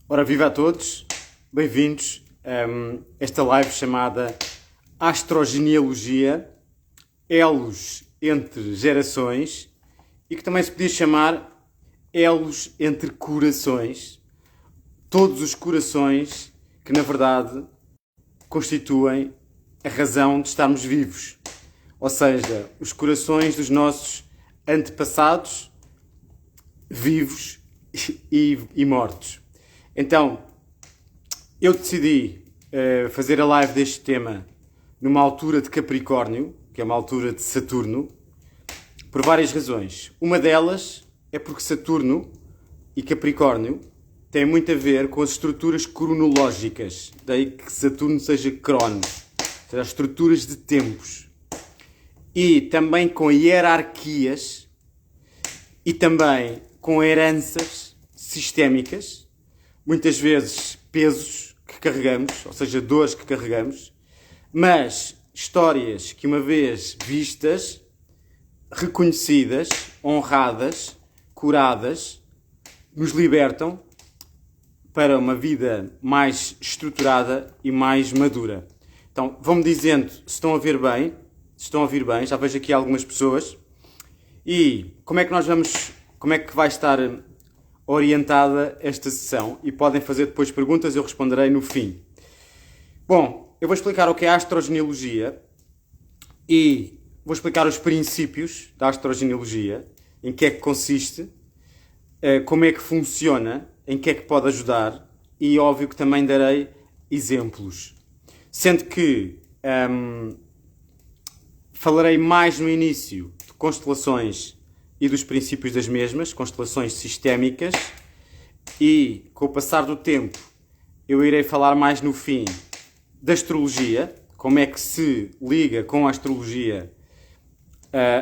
Ora, viva a todos, bem-vindos a esta live chamada Astrogenealogia, Elos entre Gerações, e que também se podia chamar Elos entre Corações, todos os corações que na verdade constituem a razão de estarmos vivos, ou seja, os corações dos nossos antepassados, vivos e mortos. Então, eu decidi fazer a live deste tema numa altura de Capricórnio, que é uma altura de Saturno, por várias razões. Uma delas é porque Saturno e Capricórnio têm muito a ver com as estruturas cronológicas, daí que Saturno seja Cronos, ou seja, as estruturas de tempos, e também com hierarquias e também com heranças sistémicas, muitas vezes pesos que carregamos, ou seja, dores que carregamos, mas histórias que uma vez vistas, reconhecidas, honradas, curadas, nos libertam para uma vida mais estruturada e mais madura. Então, vão-me dizendo se estão a ouvir bem, já vejo aqui algumas pessoas. E como é que vai estar orientada esta sessão? E podem fazer depois perguntas, eu responderei no fim. Bom, eu vou explicar o que é a astrogenealogia e vou explicar os princípios da astrogenealogia, em que é que consiste, como é que funciona, em que é que pode ajudar e, óbvio, que também darei exemplos. Sendo que falarei mais no início de constelações e dos princípios das mesmas, constelações sistémicas, e com o passar do tempo eu irei falar mais no fim da astrologia, como é que se liga com a astrologia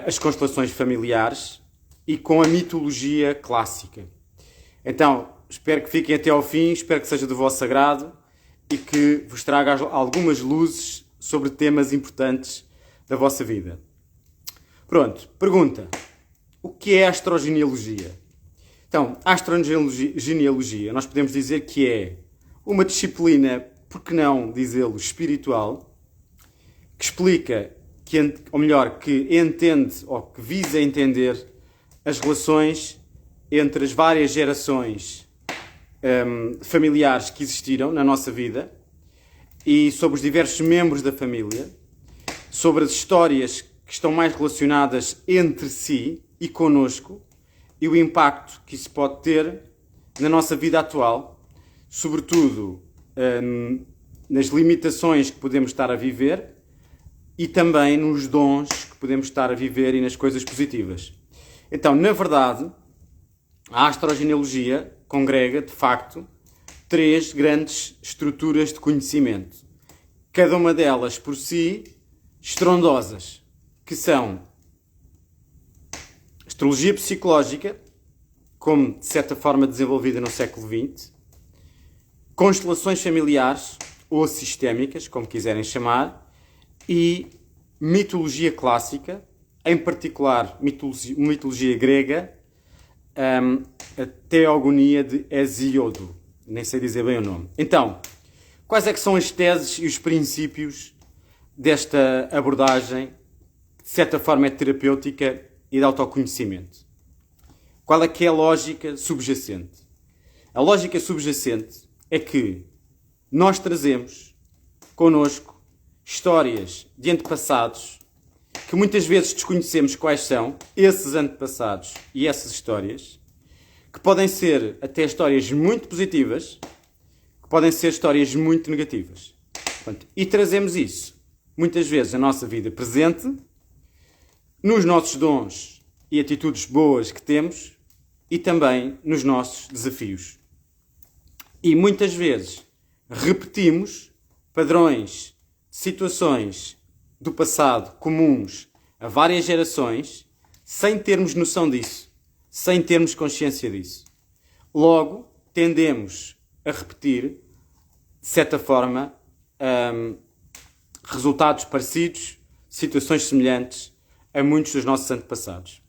as constelações familiares e com a mitologia clássica. Então, espero que fiquem até ao fim, espero que seja do vosso agrado e que vos traga algumas luzes sobre temas importantes da vossa vida. Pronto, pergunta. O que é a astrogenealogia? Então, a astrogenealogia, nós podemos dizer que é uma disciplina, por que não dizê-lo, espiritual, que explica, que entende, ou que visa entender as relações entre as várias gerações familiares que existiram na nossa vida e sobre os diversos membros da família, sobre as histórias que estão mais relacionadas entre si e connosco e o impacto que isso pode ter na nossa vida atual, sobretudo nas limitações que podemos estar a viver e também nos dons que podemos estar a viver e nas coisas positivas. Então, na verdade, a astrogenealogia congrega, de facto, três grandes estruturas de conhecimento. Cada uma delas, por si, estrondosas, que são astrologia psicológica, como de certa forma desenvolvida no século XX, constelações familiares ou sistémicas, como quiserem chamar, e mitologia clássica, em particular mitologia grega, a Teogonia de Hesíodo. Nem sei dizer bem o nome. Então, quais é que são as teses e os princípios desta abordagem, que de certa forma é terapêutica e de autoconhecimento? Qual é que é a lógica subjacente? A lógica subjacente é que nós trazemos connosco histórias de antepassados que muitas vezes desconhecemos quais são esses antepassados e essas histórias, que podem ser até histórias muito positivas, que podem ser histórias muito negativas. E trazemos isso, muitas vezes, na nossa vida presente, nos nossos dons e atitudes boas que temos e também nos nossos desafios. E muitas vezes repetimos padrões, situações do passado comuns a várias gerações sem termos noção disso, sem termos consciência disso. Logo, tendemos a repetir, de certa forma, resultados parecidos, situações semelhantes a muitos dos nossos antepassados.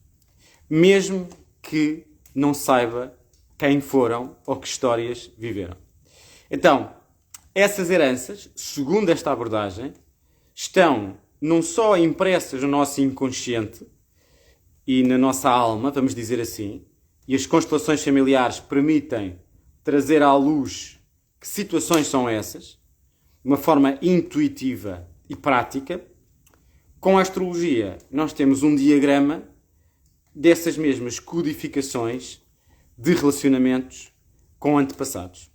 Mesmo que não saiba quem foram ou que histórias viveram. Então, essas heranças, segundo esta abordagem, estão não só impressas no nosso inconsciente e na nossa alma, vamos dizer assim, e as constelações familiares permitem trazer à luz que situações são essas, de uma forma intuitiva e prática. Com a astrologia, nós temos um diagrama dessas mesmas codificações de relacionamentos com antepassados.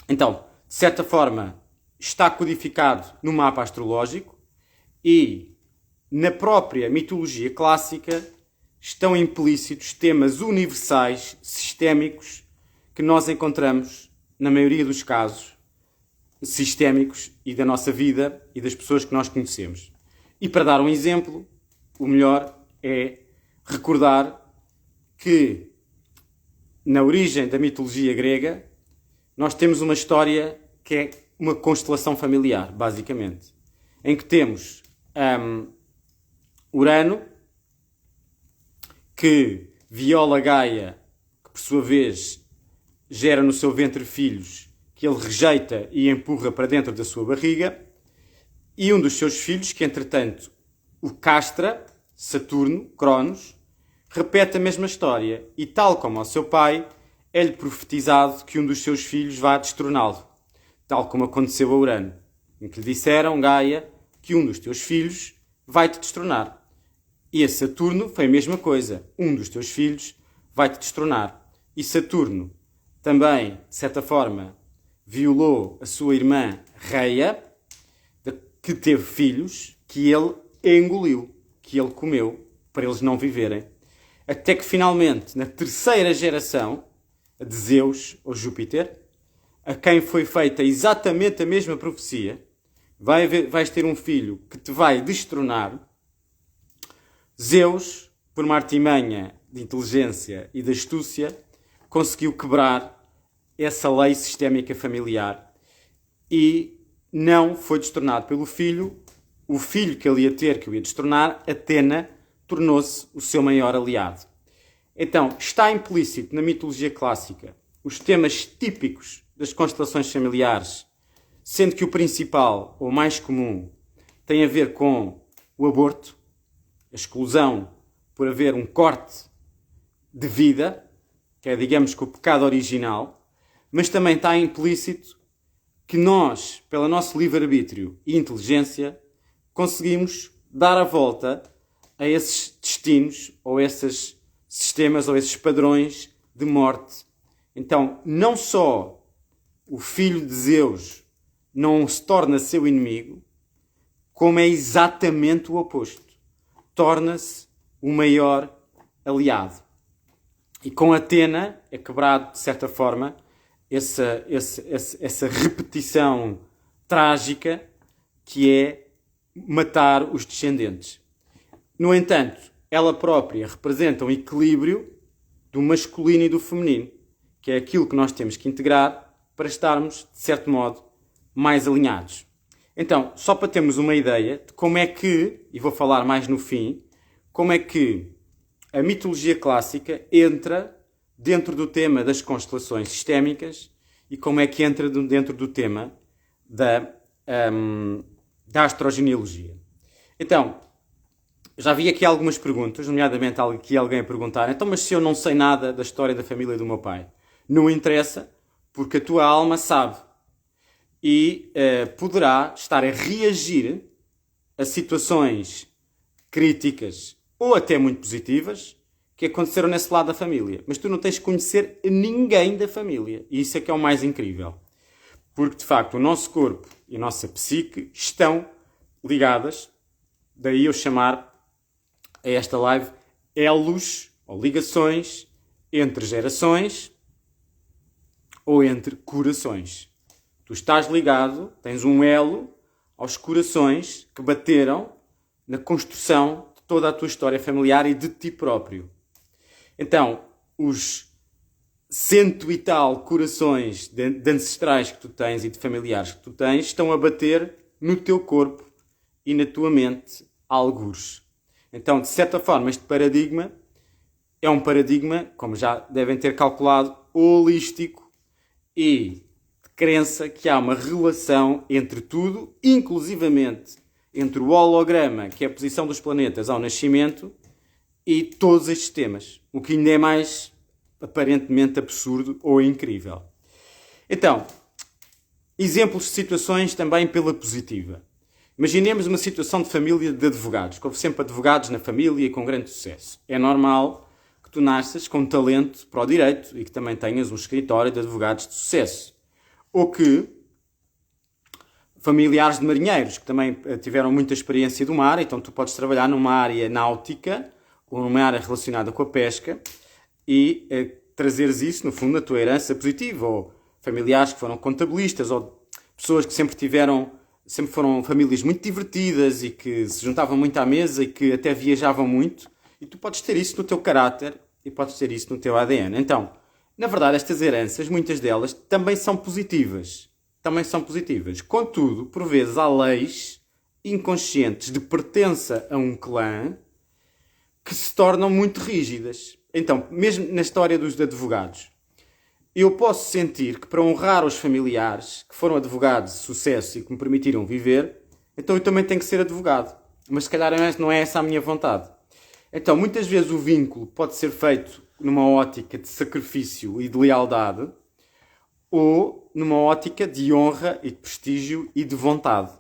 Então, de certa forma, está codificado no mapa astrológico e na própria mitologia clássica estão implícitos temas universais, sistémicos, que nós encontramos, na maioria dos casos, sistémicos e da nossa vida e das pessoas que nós conhecemos. E para dar um exemplo, o melhor é recordar que na origem da mitologia grega nós temos uma história que é uma constelação familiar, basicamente, em que temos Urano, que viola Gaia, que por sua vez gera no seu ventre filhos que ele rejeita e empurra para dentro da sua barriga, e um dos seus filhos, que entretanto o castra, Saturno, Cronos, repete a mesma história e, tal como ao seu pai, é-lhe profetizado que um dos seus filhos vá destroná-lo, tal como aconteceu a Urano, em que lhe disseram, Gaia, que um dos teus filhos vai-te destronar. E a Saturno foi a mesma coisa, um dos teus filhos vai-te destronar. E Saturno também, de certa forma, violou a sua irmã Reia, que teve filhos, que ele engoliu, que ele comeu, para eles não viverem. Até que finalmente, na terceira geração, a de Zeus ou Júpiter, a quem foi feita exatamente a mesma profecia, vais ter um filho que te vai destronar. Zeus, por uma artimanha de inteligência e de astúcia, conseguiu quebrar essa lei sistémica familiar e não foi destronado pelo filho. O filho que ele ia ter, que o ia destronar, Atena, tornou-se o seu maior aliado. Então, está implícito na mitologia clássica os temas típicos das constelações familiares, sendo que o principal, ou mais comum, tem a ver com o aborto, a exclusão por haver um corte de vida, que é, digamos, que o pecado original, mas também está implícito que nós, pelo nosso livre-arbítrio e inteligência, conseguimos dar a volta a esses destinos, ou esses sistemas, ou esses padrões de morte. Então, não só o filho de Zeus não se torna seu inimigo, como é exatamente o oposto. Torna-se o maior aliado. E com Atena é quebrado, de certa forma, essa repetição trágica que é matar os descendentes. No entanto, ela própria representa um equilíbrio do masculino e do feminino, que é aquilo que nós temos que integrar para estarmos, de certo modo, mais alinhados. Então, só para termos uma ideia de como é que, e vou falar mais no fim, como é que a mitologia clássica entra dentro do tema das constelações sistémicas e como é que entra dentro do tema da astrogenealogia. Então, já vi aqui algumas perguntas, nomeadamente aqui alguém a perguntar, então, mas se eu não sei nada da história da família do meu pai? Não interessa, porque a tua alma sabe e poderá estar a reagir a situações críticas ou até muito positivas que aconteceram nesse lado da família. Mas tu não tens que conhecer ninguém da família. E isso é que é o mais incrível. Porque, de facto, o nosso corpo e a nossa psique estão ligadas. Daí eu chamar a esta live elos, ou ligações, entre gerações ou entre corações. Tu estás ligado, tens um elo aos corações que bateram na construção de toda a tua história familiar e de ti próprio. Então, os 100 e tal corações de ancestrais que tu tens e de familiares que tu tens estão a bater no teu corpo e na tua mente algures. Então, de certa forma, este paradigma é um paradigma, como já devem ter calculado, holístico e de crença que há uma relação entre tudo, inclusivamente entre o holograma, que é a posição dos planetas ao nascimento, e todos estes temas. O que ainda é mais aparentemente absurdo ou incrível. Então, exemplos de situações também pela positiva. Imaginemos uma situação de família de advogados, que houve sempre advogados na família e com grande sucesso. É normal que tu nasças com talento para o direito e que também tenhas um escritório de advogados de sucesso. Ou que familiares de marinheiros, que também tiveram muita experiência do mar, então tu podes trabalhar numa área náutica ou numa área relacionada com a pesca e trazeres isso, no fundo, na tua herança positiva. Ou familiares que foram contabilistas, ou pessoas que sempre foram famílias muito divertidas e que se juntavam muito à mesa e que até viajavam muito. E tu podes ter isso no teu caráter e podes ter isso no teu ADN. Então, na verdade, estas heranças, muitas delas, também são positivas. Também são positivas. Contudo, por vezes há leis inconscientes de pertença a um clã que se tornam muito rígidas. Então, mesmo na história dos advogados, eu posso sentir que para honrar os familiares que foram advogados de sucesso e que me permitiram viver, então eu também tenho que ser advogado. Mas se calhar não é essa a minha vontade. Então, muitas vezes o vínculo pode ser feito numa ótica de sacrifício e de lealdade, ou numa ótica de honra e de prestígio e de vontade.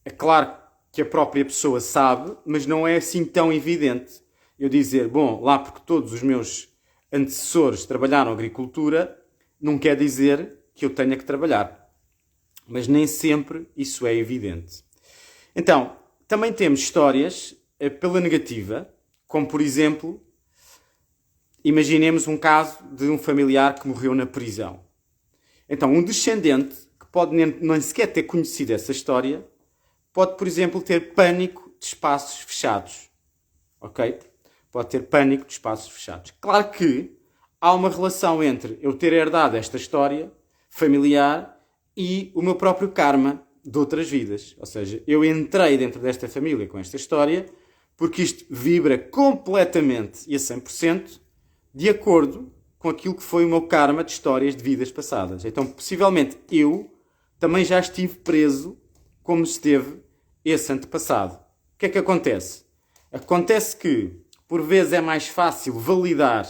É claro que a própria pessoa sabe, mas não é assim tão evidente. Eu dizer, bom, lá porque todos os meus antecessores trabalharam agricultura, não quer dizer que eu tenha que trabalhar. Mas nem sempre isso é evidente. Então, também temos histórias pela negativa, como por exemplo, imaginemos um caso de um familiar que morreu na prisão. Então, um descendente que pode nem sequer ter conhecido essa história, pode, por exemplo, ter pânico de espaços fechados. Ok? Pode ter pânico de espaços fechados. Claro que há uma relação entre eu ter herdado esta história familiar e o meu próprio karma de outras vidas. Ou seja, eu entrei dentro desta família com esta história porque isto vibra completamente e a 100% de acordo com aquilo que foi o meu karma de histórias de vidas passadas. Então, possivelmente, eu também já estive preso como esteve esse antepassado. O que é que acontece? Acontece que, por vezes, é mais fácil validar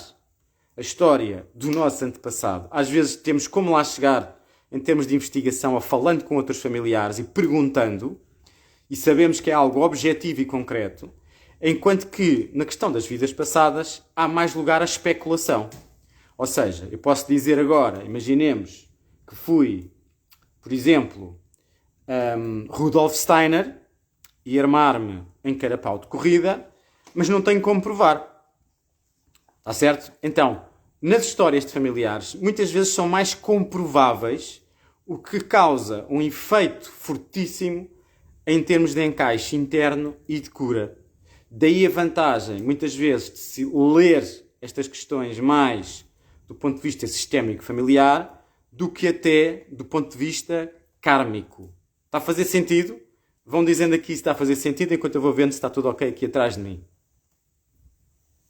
a história do nosso antepassado. Às vezes temos como lá chegar em termos de investigação, a falando com outros familiares e perguntando, e sabemos que é algo objetivo e concreto, enquanto que, na questão das vidas passadas, há mais lugar à especulação. Ou seja, eu posso dizer agora, imaginemos que fui, por exemplo, Rudolf Steiner e armar-me em carapau de corrida, mas não tenho como provar. Está certo? Então, nas histórias de familiares, muitas vezes são mais comprováveis, o que causa um efeito fortíssimo em termos de encaixe interno e de cura. Daí a vantagem, muitas vezes, de se ler estas questões mais do ponto de vista sistémico familiar do que até do ponto de vista kármico. Está a fazer sentido? Vão dizendo aqui se está a fazer sentido enquanto eu vou vendo se está tudo ok aqui atrás de mim.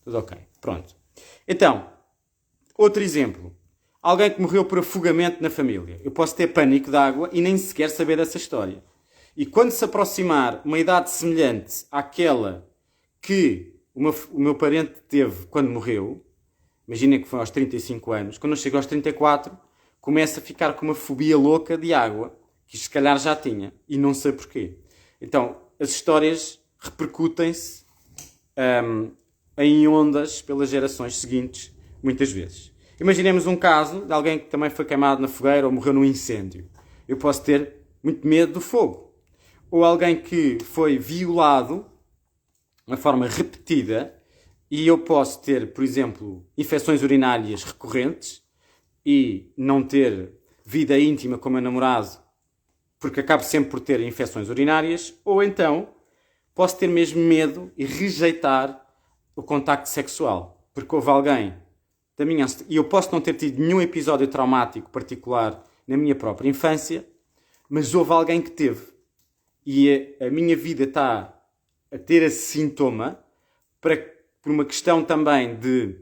Tudo ok. Pronto. Então, outro exemplo. Alguém que morreu por afogamento na família. Eu posso ter pânico de água e nem sequer saber dessa história. E quando se aproximar uma idade semelhante àquela que o meu parente teve quando morreu, imaginem que foi aos 35 anos, quando eu chego aos 34, começo a ficar com uma fobia louca de água, que se calhar já tinha, e não sei porquê. Então, as histórias repercutem-se em ondas pelas gerações seguintes, muitas vezes. Imaginemos um caso de alguém que também foi queimado na fogueira ou morreu num incêndio. Eu posso ter muito medo do fogo. Ou alguém que foi violado de uma forma repetida e eu posso ter, por exemplo, infecções urinárias recorrentes e não ter vida íntima com o meu namorado porque acabo sempre por ter infecções urinárias, ou então posso ter mesmo medo e rejeitar o contacto sexual porque houve alguém da minha... E eu posso não ter tido nenhum episódio traumático particular na minha própria infância, mas houve alguém que teve. E a minha vida está a ter esse sintoma por uma questão também de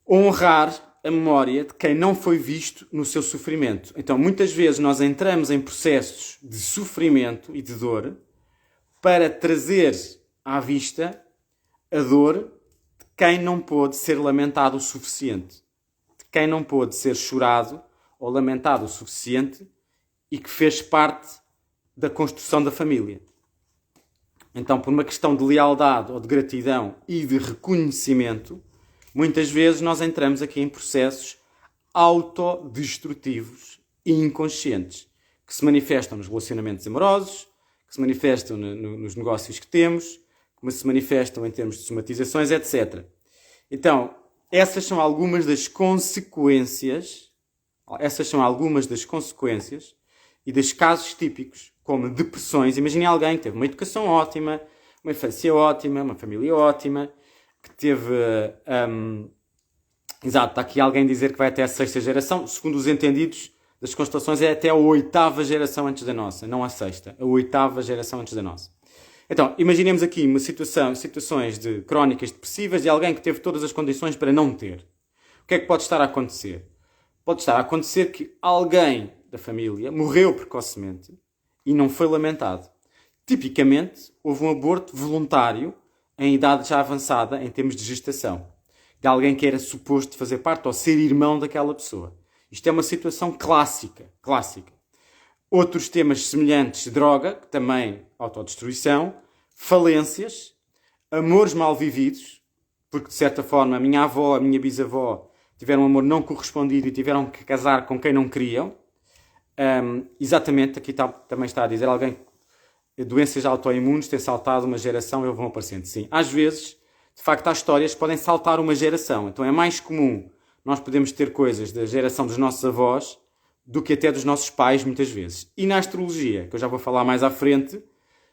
honrar a memória de quem não foi visto no seu sofrimento. Então, muitas vezes nós entramos em processos de sofrimento e de dor para trazer à vista a dor de quem não pôde ser lamentado o suficiente, de quem não pôde ser chorado ou lamentado o suficiente e que fez parte da construção da família. Então, por uma questão de lealdade ou de gratidão e de reconhecimento, muitas vezes nós entramos aqui em processos autodestrutivos e inconscientes, que se manifestam nos relacionamentos amorosos, que se manifestam nos negócios que temos, que se manifestam em termos de somatizações, etc. Então, essas são algumas das consequências e dos casos típicos, como depressões. Imagine alguém que teve uma educação ótima, uma infância ótima, uma família ótima, que teve... Exato, está aqui alguém dizer que vai até a 6ª geração. Segundo os entendidos das constelações, é até a 8ª geração antes da nossa, não a 6ª. A 8ª geração antes da nossa. Então, imaginemos aqui situações de crónicas depressivas de alguém que teve todas as condições para não ter. O que é que pode estar a acontecer? Pode estar a acontecer que alguém da família morreu precocemente e não foi lamentado. Tipicamente, houve um aborto voluntário em idade já avançada em termos de gestação, de alguém que era suposto fazer parte ou ser irmão daquela pessoa. Isto é uma situação clássica. Outros temas semelhantes, droga, que também autodestruição, falências, amores mal vividos, porque de certa forma a minha avó, a minha bisavó tiveram um amor não correspondido e tiveram que casar com quem não queriam. Exatamente, aqui também está a dizer alguém que doenças autoimunes têm saltado uma geração e vão aparecendo. Sim, às vezes, de facto, há histórias que podem saltar uma geração. Então é mais comum nós podemos ter coisas da geração dos nossos avós do que até dos nossos pais, muitas vezes. E na astrologia, que eu já vou falar mais à frente,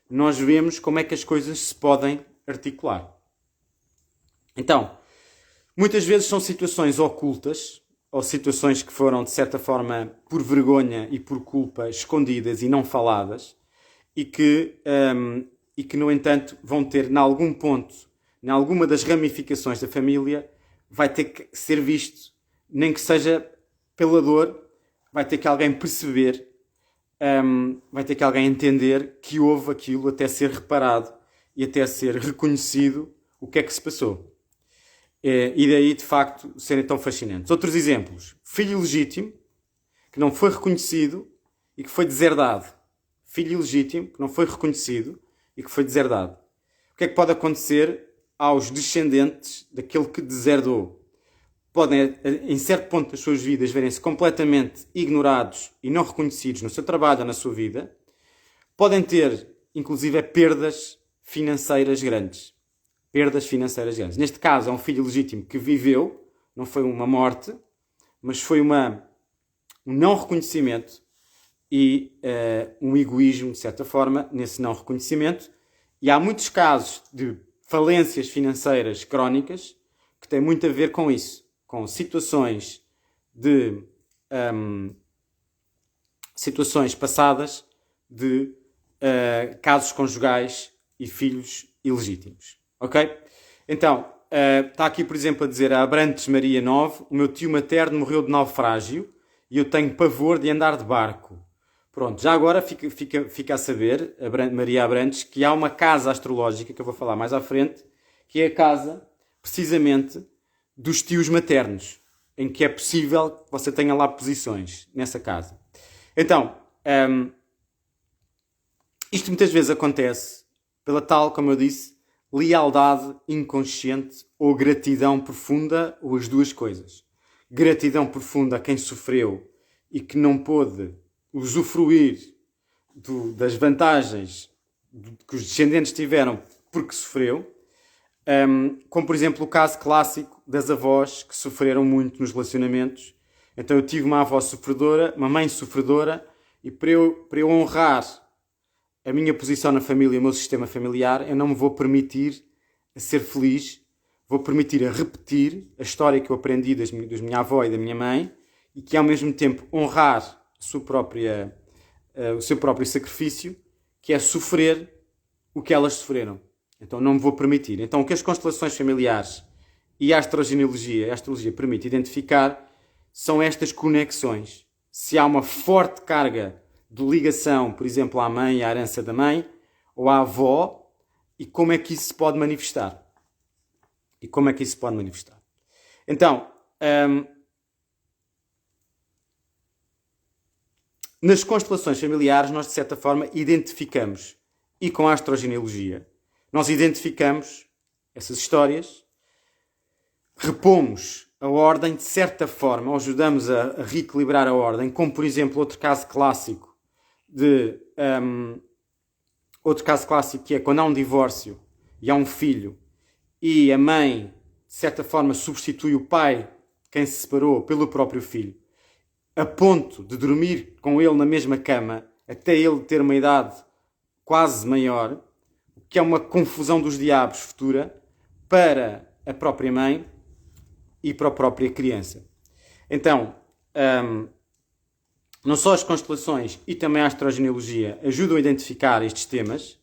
nós vemos como é que as coisas se podem articular. Então, muitas vezes são situações ocultas, ou situações que foram, de certa forma, por vergonha e por culpa, escondidas e não faladas, e que, no entanto, vão ter, em algum ponto, em alguma das ramificações da família, vai ter que ser visto, nem que seja pela dor, vai ter que alguém perceber, vai ter que alguém entender que houve aquilo até ser reparado e até ser reconhecido o que é que se passou. E daí, de facto, serem tão fascinantes. Outros exemplos. Filho ilegítimo, que não foi reconhecido e que foi deserdado. Filho ilegítimo, que não foi reconhecido e que foi deserdado. O que é que pode acontecer aos descendentes daquele que deserdou? Podem, em certo ponto das suas vidas, verem-se completamente ignorados e não reconhecidos no seu trabalho ou na sua vida. Podem ter, inclusive, perdas financeiras grandes. Neste caso, é um filho legítimo que viveu, não foi uma morte, mas foi um não reconhecimento e um egoísmo, de certa forma, nesse não reconhecimento. E há muitos casos de falências financeiras crónicas que têm muito a ver com isso, com situações situações passadas de casos conjugais e filhos ilegítimos. Ok? Então, está aqui, por exemplo, a dizer a Abrantes Maria 9, o meu tio materno morreu de naufrágio e eu tenho pavor de andar de barco. Pronto, já agora fica a saber, Maria Abrantes, que há uma casa astrológica, que eu vou falar mais à frente, que é a casa, precisamente, dos tios maternos, em que é possível que você tenha lá posições nessa casa. Então, isto muitas vezes acontece pela tal, como eu disse, lealdade inconsciente ou gratidão profunda, ou as duas coisas. Gratidão profunda a quem sofreu e que não pôde usufruir das vantagens que os descendentes tiveram porque sofreu, como por exemplo o caso clássico das avós que sofreram muito nos relacionamentos. Então eu tive uma avó sofredora, uma mãe sofredora, e para eu honrar a minha posição na família, o meu sistema familiar, eu não me vou permitir a ser feliz, vou permitir a repetir a história que eu aprendi da minha avó e da minha mãe, e que ao mesmo tempo honrar o seu próprio sacrifício, que é sofrer o que elas sofreram. Então não me vou permitir. Então o que as constelações familiares e a astrologia permite identificar são estas conexões. Se há uma forte carga de ligação, por exemplo, à mãe, à herança da mãe, ou à avó, e como é que isso se pode manifestar. Então, nas constelações familiares, nós, de certa forma, identificamos, e com a astrogenealogia, nós identificamos essas histórias, repomos a ordem de certa forma, ou ajudamos a reequilibrar a ordem, como, por exemplo, outro caso clássico que é quando há um divórcio e há um filho e a mãe, de certa forma, substitui o pai, quem se separou, pelo próprio filho, a ponto de dormir com ele na mesma cama, até ele ter uma idade quase maior, o que é uma confusão dos diabos futura para a própria mãe e para a própria criança. Então, não só as constelações e também a astrogenealogia ajudam a identificar estes temas.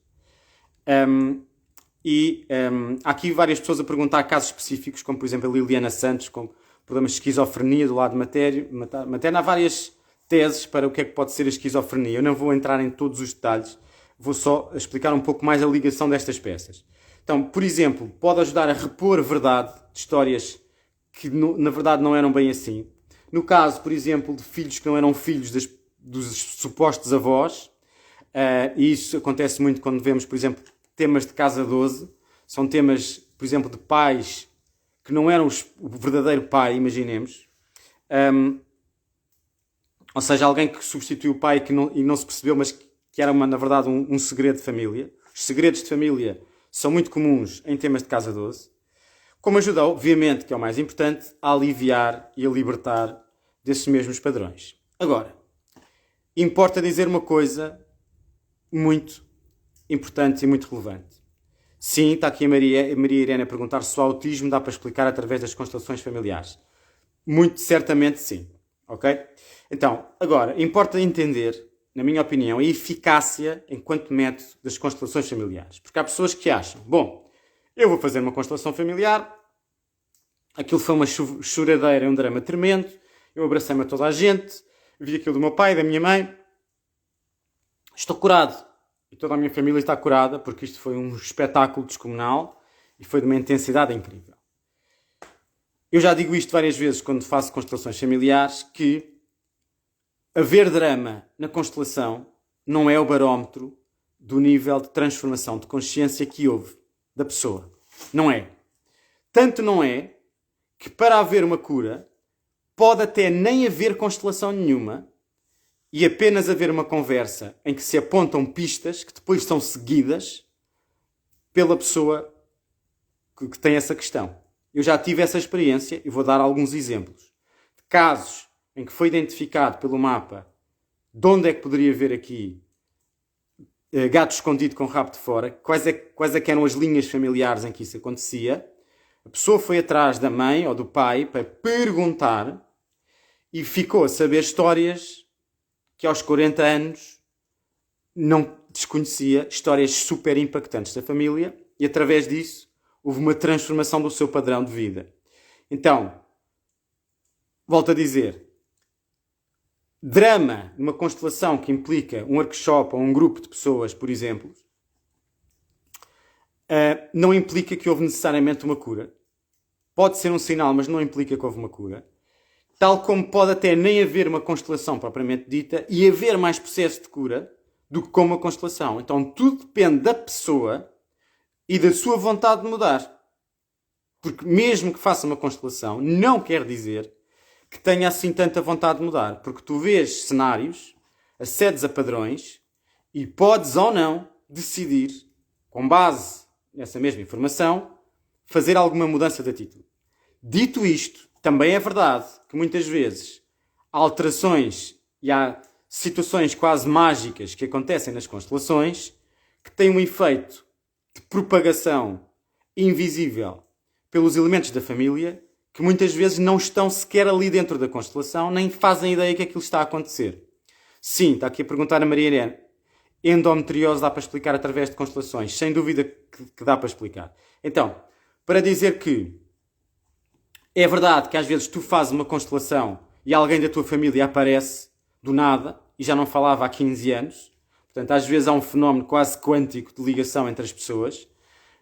Há aqui várias pessoas a perguntar casos específicos, como por exemplo a Liliana Santos, com problemas de esquizofrenia do lado materno. Há várias teses para o que é que pode ser a esquizofrenia. Eu não vou entrar em todos os detalhes, vou só explicar um pouco mais a ligação destas peças. Então, por exemplo, pode ajudar a repor a verdade de histórias que na verdade não eram bem assim. No caso, por exemplo, de filhos que não eram filhos dos supostos avós, e isso acontece muito quando vemos, por exemplo, temas de Casa 12, são temas, por exemplo, de pais que não eram o verdadeiro pai, imaginemos. Ou seja, alguém que substituiu o pai e não se percebeu, mas que era, na verdade, um segredo de família. Os segredos de família são muito comuns em temas de Casa 12. Como ajuda, obviamente, que é o mais importante, a aliviar e a libertar desses mesmos padrões. Agora, importa dizer uma coisa muito importante e muito relevante. Sim, está aqui a Maria Irene a perguntar se o autismo dá para explicar através das constelações familiares. Muito certamente sim. Ok? Então, agora, importa entender, na minha opinião, a eficácia enquanto método das constelações familiares. Porque há pessoas que acham, bom, eu vou fazer uma constelação familiar, aquilo foi uma choradeira, um drama tremendo, eu abracei-me a toda a gente, vi aquilo do meu pai, da minha mãe, estou curado. E toda a minha família está curada, porque isto foi um espetáculo descomunal e foi de uma intensidade incrível. Eu já digo isto várias vezes quando faço constelações familiares, que haver drama na constelação não é o barómetro do nível de transformação de consciência que houve da pessoa. Não é. Tanto não é que para haver uma cura pode até nem haver constelação nenhuma e apenas haver uma conversa em que se apontam pistas que depois são seguidas pela pessoa que tem essa questão. Eu já tive essa experiência e vou dar alguns exemplos de casos em que foi identificado pelo mapa de onde é que poderia haver aqui gato escondido com rabo de fora, quais é que eram as linhas familiares em que isso acontecia. A pessoa foi atrás da mãe ou do pai para perguntar e ficou a saber histórias que aos 40 anos não desconhecia, histórias super impactantes da família, e através disso houve uma transformação do seu padrão de vida. Então, volto a dizer, drama numa constelação que implica um workshop ou um grupo de pessoas, por exemplo, não implica que houve necessariamente uma cura. Pode ser um sinal, mas não implica que houve uma cura. Tal como pode até nem haver uma constelação propriamente dita e haver mais processo de cura do que com uma constelação. Então tudo depende da pessoa e da sua vontade de mudar. Porque mesmo que faça uma constelação, não quer dizer que tenha assim tanta vontade de mudar. Porque tu vês cenários, acedes a padrões e podes ou não decidir, com base nessa mesma informação, fazer alguma mudança de atitude. Dito isto, também é verdade que muitas vezes há alterações e há situações quase mágicas que acontecem nas constelações que têm um efeito de propagação invisível pelos elementos da família que muitas vezes não estão sequer ali dentro da constelação nem fazem ideia que aquilo está a acontecer. Sim, está aqui a perguntar a Maria Irene. Endometriose dá para explicar através de constelações. Sem dúvida que dá para explicar. Então, para dizer que é verdade que às vezes tu fazes uma constelação e alguém da tua família aparece do nada e já não falava há 15 anos. Portanto, às vezes há um fenómeno quase quântico de ligação entre as pessoas.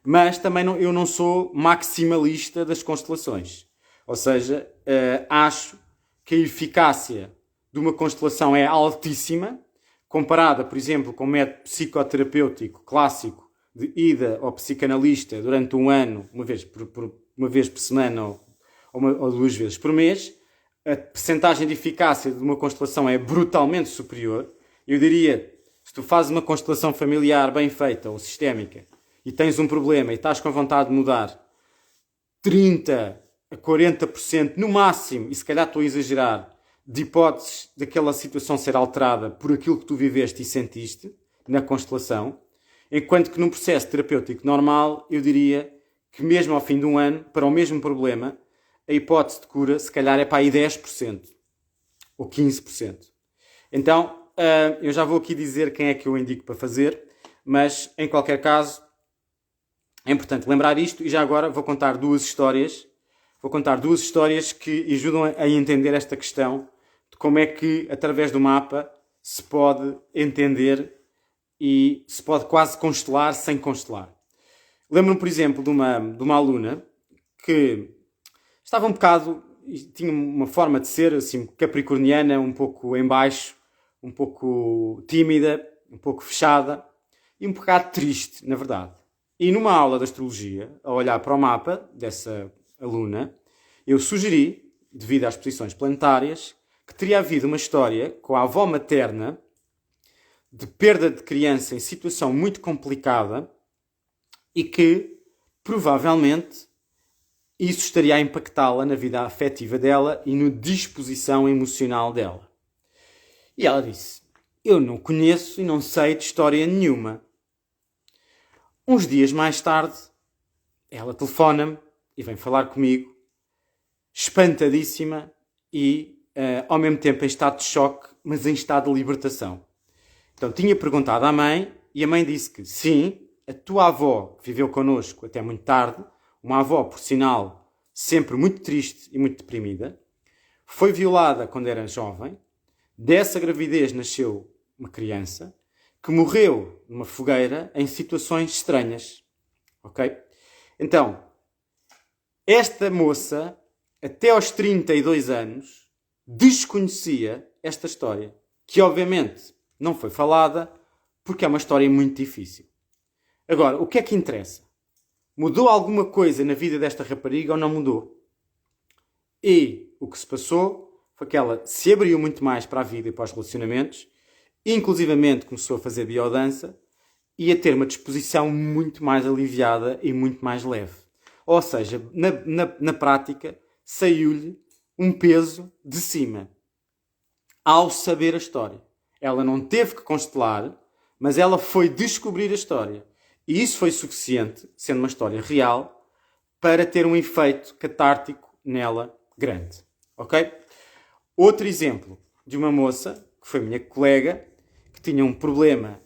Mas também eu não sou maximalista das constelações. Ou seja, acho que a eficácia de uma constelação é altíssima, comparada, por exemplo, com um método psicoterapêutico clássico de ida ao psicanalista durante um ano, uma vez por semana ou 2 vezes por mês. A percentagem de eficácia de uma constelação é brutalmente superior. Eu diria, se tu fazes uma constelação familiar bem feita ou sistémica e tens um problema e estás com vontade de mudar, 30% a 40% no máximo, e se calhar estou a exagerar, de hipóteses daquela situação ser alterada por aquilo que tu viveste e sentiste na constelação, enquanto que num processo terapêutico normal, eu diria que mesmo ao fim de um ano, para o mesmo problema, a hipótese de cura se calhar é para aí 10% ou 15%. Então, eu já vou aqui dizer quem é que eu indico para fazer, mas em qualquer caso, é importante lembrar isto e já agora vou contar duas histórias que ajudam a entender esta questão de como é que, através do mapa, se pode entender e se pode quase constelar sem constelar. Lembro-me, por exemplo, de uma aluna que estava um bocado, tinha uma forma de ser assim capricorniana, um pouco em baixo, um pouco tímida, um pouco fechada e um bocado triste, na verdade. E numa aula de astrologia, a olhar para o mapa dessa aluna, eu sugeri, devido às posições planetárias, que teria havido uma história com a avó materna de perda de criança em situação muito complicada e que, provavelmente, isso estaria a impactá-la na vida afetiva dela e na disposição emocional dela. E ela disse, eu não conheço e não sei de história nenhuma. Uns dias mais tarde, ela telefona-me e vem falar comigo, espantadíssima e, ao mesmo tempo, em estado de choque, mas em estado de libertação. Então, tinha perguntado à mãe e a mãe disse que, sim, a tua avó, que viveu connosco até muito tarde, uma avó, por sinal, sempre muito triste e muito deprimida, foi violada quando era jovem, dessa gravidez nasceu uma criança, que morreu numa fogueira em situações estranhas. Ok? Então, esta moça, até aos 32 anos, desconhecia esta história, que obviamente não foi falada, porque é uma história muito difícil. Agora, o que é que interessa? Mudou alguma coisa na vida desta rapariga ou não mudou? E o que se passou foi que ela se abriu muito mais para a vida e para os relacionamentos, inclusivamente começou a fazer biodança e a ter uma disposição muito mais aliviada e muito mais leve. Ou seja, na prática, saiu-lhe um peso de cima ao saber a história. Ela não teve que constelar, mas ela foi descobrir a história. E isso foi suficiente, sendo uma história real, para ter um efeito catártico nela grande. Ok? Outro exemplo de uma moça, que foi minha colega, que tinha um problema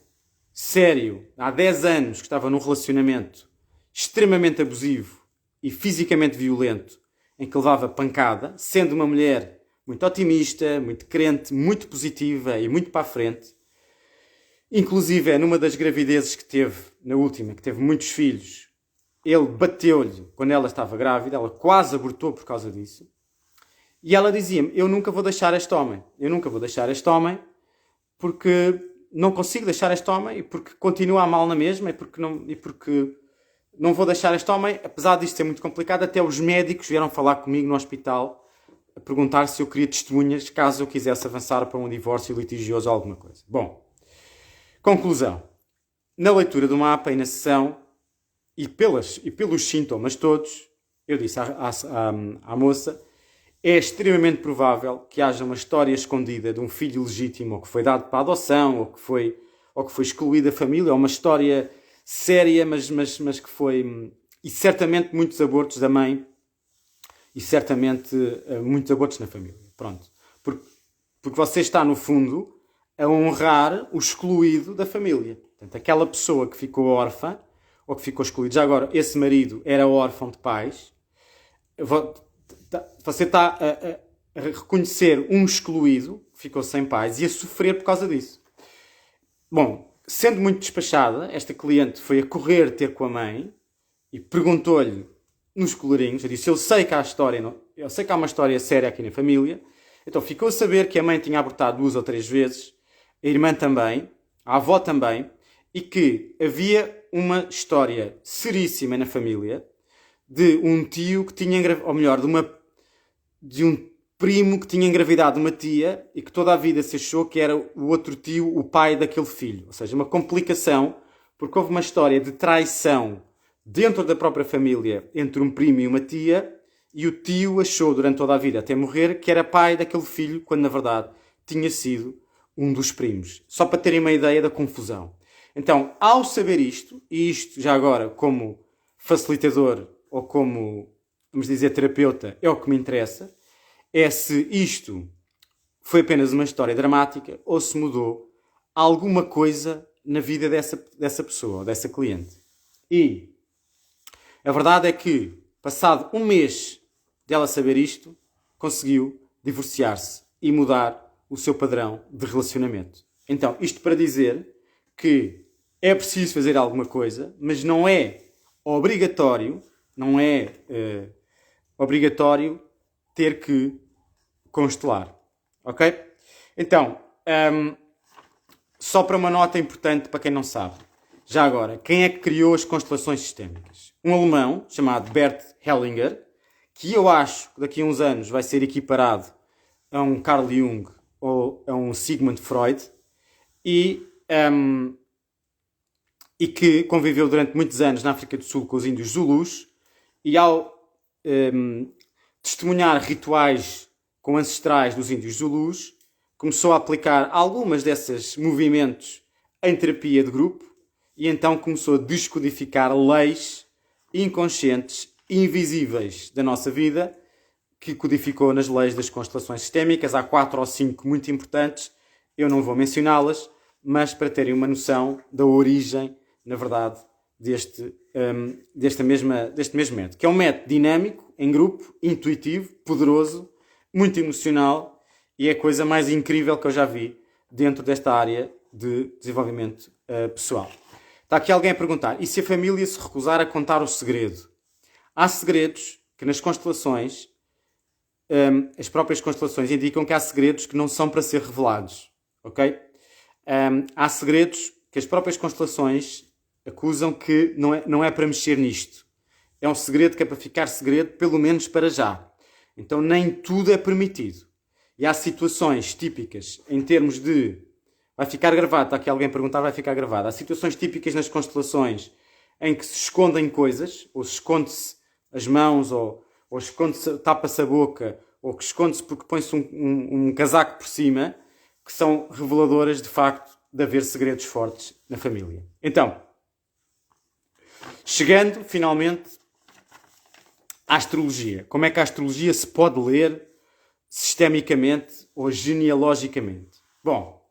sério, há 10 anos, que estava num relacionamento extremamente abusivo e fisicamente violento, em que levava pancada, sendo uma mulher muito otimista, muito crente, muito positiva e muito para a frente. Inclusive, numa das gravidezes que teve, na última, que teve muitos filhos, ele bateu-lhe quando ela estava grávida, ela quase abortou por causa disso. E ela dizia-me, eu nunca vou deixar este homem, porque não consigo deixar este homem, e porque continua a mal na mesma, e porque não vou deixar este homem, apesar disto ser muito complicado. Até os médicos vieram falar comigo no hospital, a perguntar se eu queria testemunhas, caso eu quisesse avançar para um divórcio litigioso ou alguma coisa. Bom, conclusão. Na leitura do mapa e na sessão, e pelos sintomas todos, eu disse à moça, é extremamente provável que haja uma história escondida de um filho legítimo, ou que foi dado para adoção, ou que foi excluído da família, ou uma história séria, mas que foi... E certamente muitos abortos da mãe, e certamente muitos abortos na família. Pronto. Porque você está, no fundo, a honrar o excluído da família. Portanto, aquela pessoa que ficou órfã, ou que ficou excluído, já agora, esse marido era órfão de pais, você está a reconhecer um excluído, que ficou sem pais, e a sofrer por causa disso. Bom, sendo muito despachada, esta cliente foi a correr ter com a mãe e perguntou-lhe nos colorinhos, eu disse, eu sei que há uma história séria aqui na família, então ficou a saber que a mãe tinha abortado 2 ou 3 vezes, a irmã também, a avó também, e que havia uma história seríssima na família de um tio que tinha engravidado, ou melhor, de um primo que tinha engravidado uma tia e que toda a vida se achou que era o outro tio, o pai daquele filho. Ou seja, uma complicação, porque houve uma história de traição dentro da própria família entre um primo e uma tia, e o tio achou durante toda a vida, até morrer, que era pai daquele filho, quando na verdade tinha sido um dos primos. Só para terem uma ideia da confusão. Então, ao saber isto, e isto já agora como facilitador ou como, vamos dizer, terapeuta, é o que me interessa, é se isto foi apenas uma história dramática ou se mudou alguma coisa na vida dessa pessoa, dessa cliente. E a verdade é que, passado um mês dela saber isto, conseguiu divorciar-se e mudar o seu padrão de relacionamento. Então, isto para dizer que é preciso fazer alguma coisa, mas não é obrigatório, obrigatório ter que constelar. Ok? Então, só para uma nota importante para quem não sabe. Já agora, quem é que criou as constelações sistémicas? Um alemão chamado Bert Hellinger, que eu acho que daqui a uns anos vai ser equiparado a um Carl Jung ou a um Sigmund Freud, e que conviveu durante muitos anos na África do Sul com os índios Zulus, e ao testemunhar rituais com ancestrais dos índios Zulus, começou a aplicar algumas desses movimentos em terapia de grupo, e então começou a descodificar leis inconscientes, invisíveis da nossa vida, que codificou nas leis das constelações sistémicas. Há 4 ou 5 muito importantes, eu não vou mencioná-las, mas para terem uma noção da origem, na verdade, deste mesmo método, que é um método dinâmico, em grupo, intuitivo, poderoso, muito emocional, e é a coisa mais incrível que eu já vi dentro desta área de desenvolvimento pessoal. Está aqui alguém a perguntar, e se a família se recusar a contar o segredo? Há segredos que nas constelações, as próprias constelações indicam que há segredos que não são para ser revelados. Ok? Há segredos que as próprias constelações acusam que não é para mexer nisto. É um segredo que é para ficar segredo, pelo menos para já. Então nem tudo é permitido. E há situações típicas em termos de... Vai ficar gravado, está aqui alguém a perguntar, vai ficar gravado. Há situações típicas nas constelações em que se escondem coisas, ou se esconde-se as mãos, ou esconde-se, tapa-se a boca, ou que esconde-se porque põe-se um casaco por cima, que são reveladoras, de facto, de haver segredos fortes na família. Então, chegando, finalmente, à astrologia. Como é que a astrologia se pode ler sistemicamente ou genealogicamente? Bom,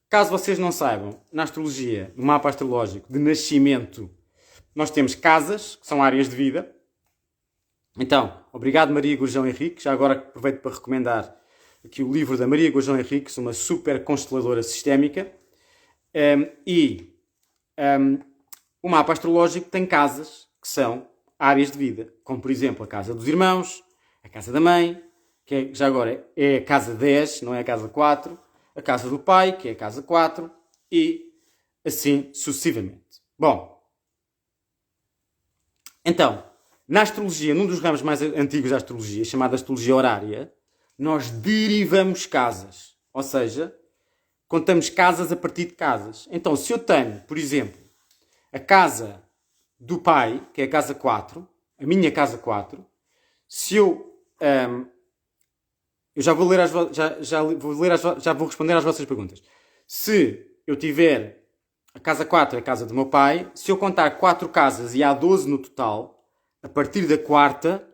caso vocês não saibam, na astrologia, no mapa astrológico de nascimento, nós temos casas, que são áreas de vida. Então, obrigado Maria Gurjão Henriques. Já agora aproveito para recomendar aqui o livro da Maria Gurjão Henriques, uma super consteladora sistémica. O mapa astrológico tem casas que são áreas de vida, como por exemplo a casa dos irmãos, a casa da mãe, que já agora é a casa 10, não é a casa 4, a casa do pai, que é a casa 4, e assim sucessivamente. Bom, então, na astrologia, num dos ramos mais antigos da astrologia, chamada astrologia horária, nós derivamos casas. Ou seja, contamos casas a partir de casas. Então, se eu tenho, por exemplo, a casa do pai, que é a casa 4, a minha casa 4, se eu já vou ler já vou responder às vossas perguntas. Se eu tiver a casa 4 é a casa do meu pai, se eu contar 4 casas e há 12 no total, a partir da quarta,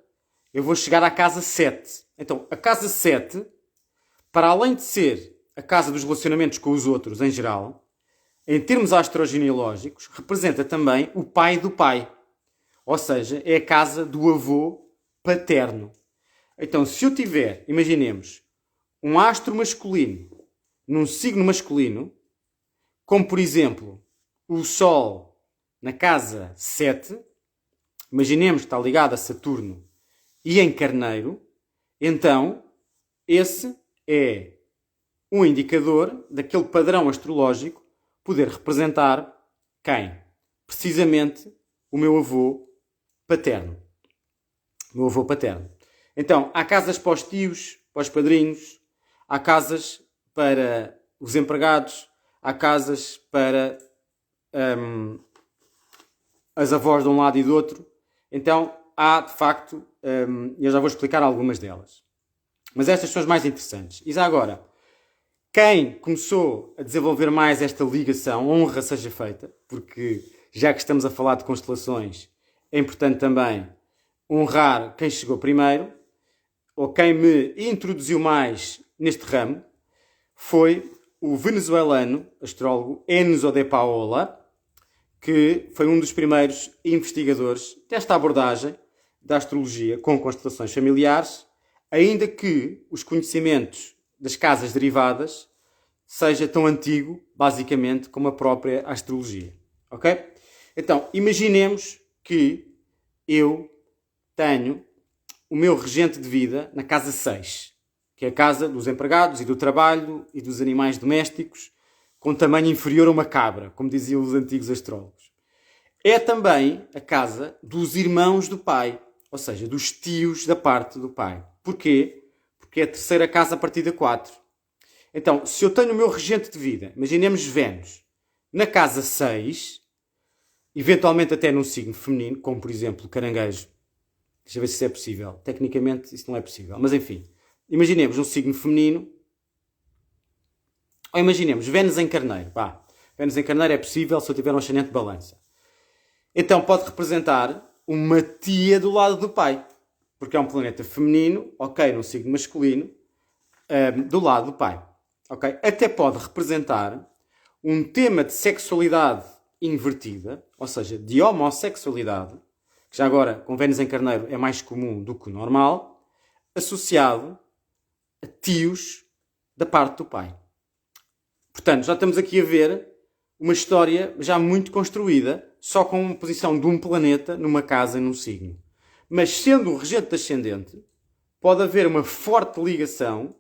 eu vou chegar à casa 7. Então, a casa 7, para além de ser a casa dos relacionamentos com os outros em geral, em termos astrogenealógicos, representa também o pai do pai. Ou seja, é a casa do avô paterno. Então, se eu tiver, imaginemos, um astro masculino num signo masculino, como por exemplo o Sol na casa 7, imaginemos que está ligado a Saturno e em Carneiro, então esse é um indicador daquele padrão astrológico poder representar quem? Precisamente o meu avô paterno. O meu avô paterno. Então, há casas para os tios, para os padrinhos, há casas para os empregados, há casas para as avós de um lado e do outro. Então, há, de facto, eu já vou explicar algumas delas. Mas estas são as mais interessantes. E já agora, quem começou a desenvolver mais esta ligação, honra seja feita, porque já que estamos a falar de constelações, é importante também honrar quem chegou primeiro, ou quem me introduziu mais neste ramo, foi o venezuelano astrólogo Enzo de Paola, que foi um dos primeiros investigadores desta abordagem da astrologia com constelações familiares, ainda que os conhecimentos das casas derivadas seja tão antigo, basicamente, como a própria astrologia. Ok? Então, imaginemos que eu tenho o meu regente de vida na casa 6, que é a casa dos empregados e do trabalho e dos animais domésticos, com tamanho inferior a uma cabra, como diziam os antigos astrólogos. É também a casa dos irmãos do pai, ou seja, dos tios da parte do pai. Porquê? Porque é a terceira casa a partir da 4. Então, se eu tenho o meu regente de vida, imaginemos Vênus, na casa 6, eventualmente até num signo feminino, como por exemplo Caranguejo, deixa eu ver se isso é possível. Tecnicamente isso não é possível, mas enfim. Imaginemos um signo feminino, ou imaginemos Vênus em Carneiro. Vênus em Carneiro é possível se eu tiver um ascendente de balança. Então pode representar uma tia do lado do pai, porque é um planeta feminino, ok, num signo masculino, do lado do pai. Okay? Até pode representar um tema de sexualidade invertida, ou seja, de homossexualidade, que já agora com Vênus em Carneiro é mais comum do que o normal, associado a tios da parte do pai. Portanto, já estamos aqui a ver uma história já muito construída, só com a posição de um planeta numa casa e num signo. Mas sendo o regente ascendente, pode haver uma forte ligação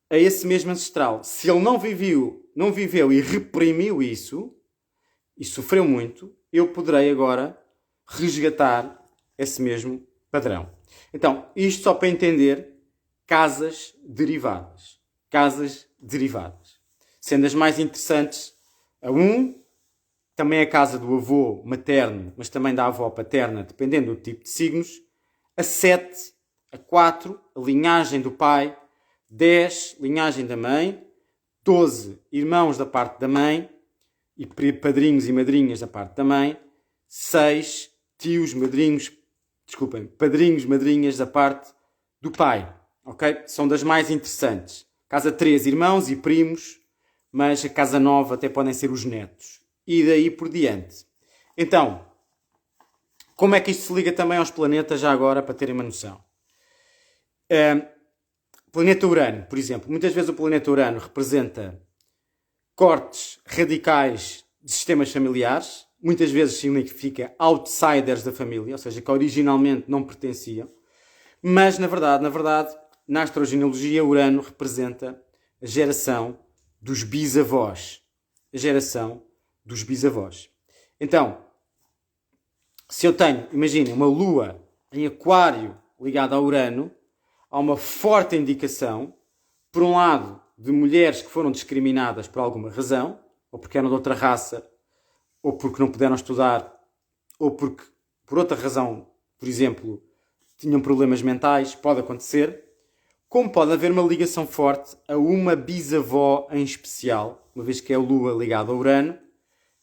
a esse mesmo ancestral. Se ele não viveu e reprimiu isso, e sofreu muito, eu poderei agora resgatar esse mesmo padrão. Então, isto só para entender casas derivadas. Casas derivadas. Sendo as mais interessantes, a 1, também a casa do avô materno, mas também da avó paterna, dependendo do tipo de signos. A 7, a 4, a linhagem do pai. 10, linhagem da mãe. 12, irmãos da parte da mãe. E padrinhos e madrinhas da parte da mãe. 6, padrinhos, madrinhas da parte do pai. Ok? São das mais interessantes. Casa 3, irmãos e primos, mas a casa 9 até podem ser os netos. E daí por diante. Então, como é que isto se liga também aos planetas, já agora, para terem uma noção? Planeta Urano, por exemplo. Muitas vezes o planeta Urano representa cortes radicais de sistemas familiares. Muitas vezes significa outsiders da família, ou seja, que originalmente não pertenciam. Mas, na verdade, na astrogenealogia, Urano representa a geração dos bisavós. A geração dos bisavós. Então, se eu tenho, imaginem, uma lua em Aquário ligada a Urano, há uma forte indicação, por um lado, de mulheres que foram discriminadas por alguma razão, ou porque eram de outra raça, ou porque não puderam estudar, ou porque, por outra razão, por exemplo, tinham problemas mentais, pode acontecer, como pode haver uma ligação forte a uma bisavó em especial, uma vez que é a Lua ligada a Urano,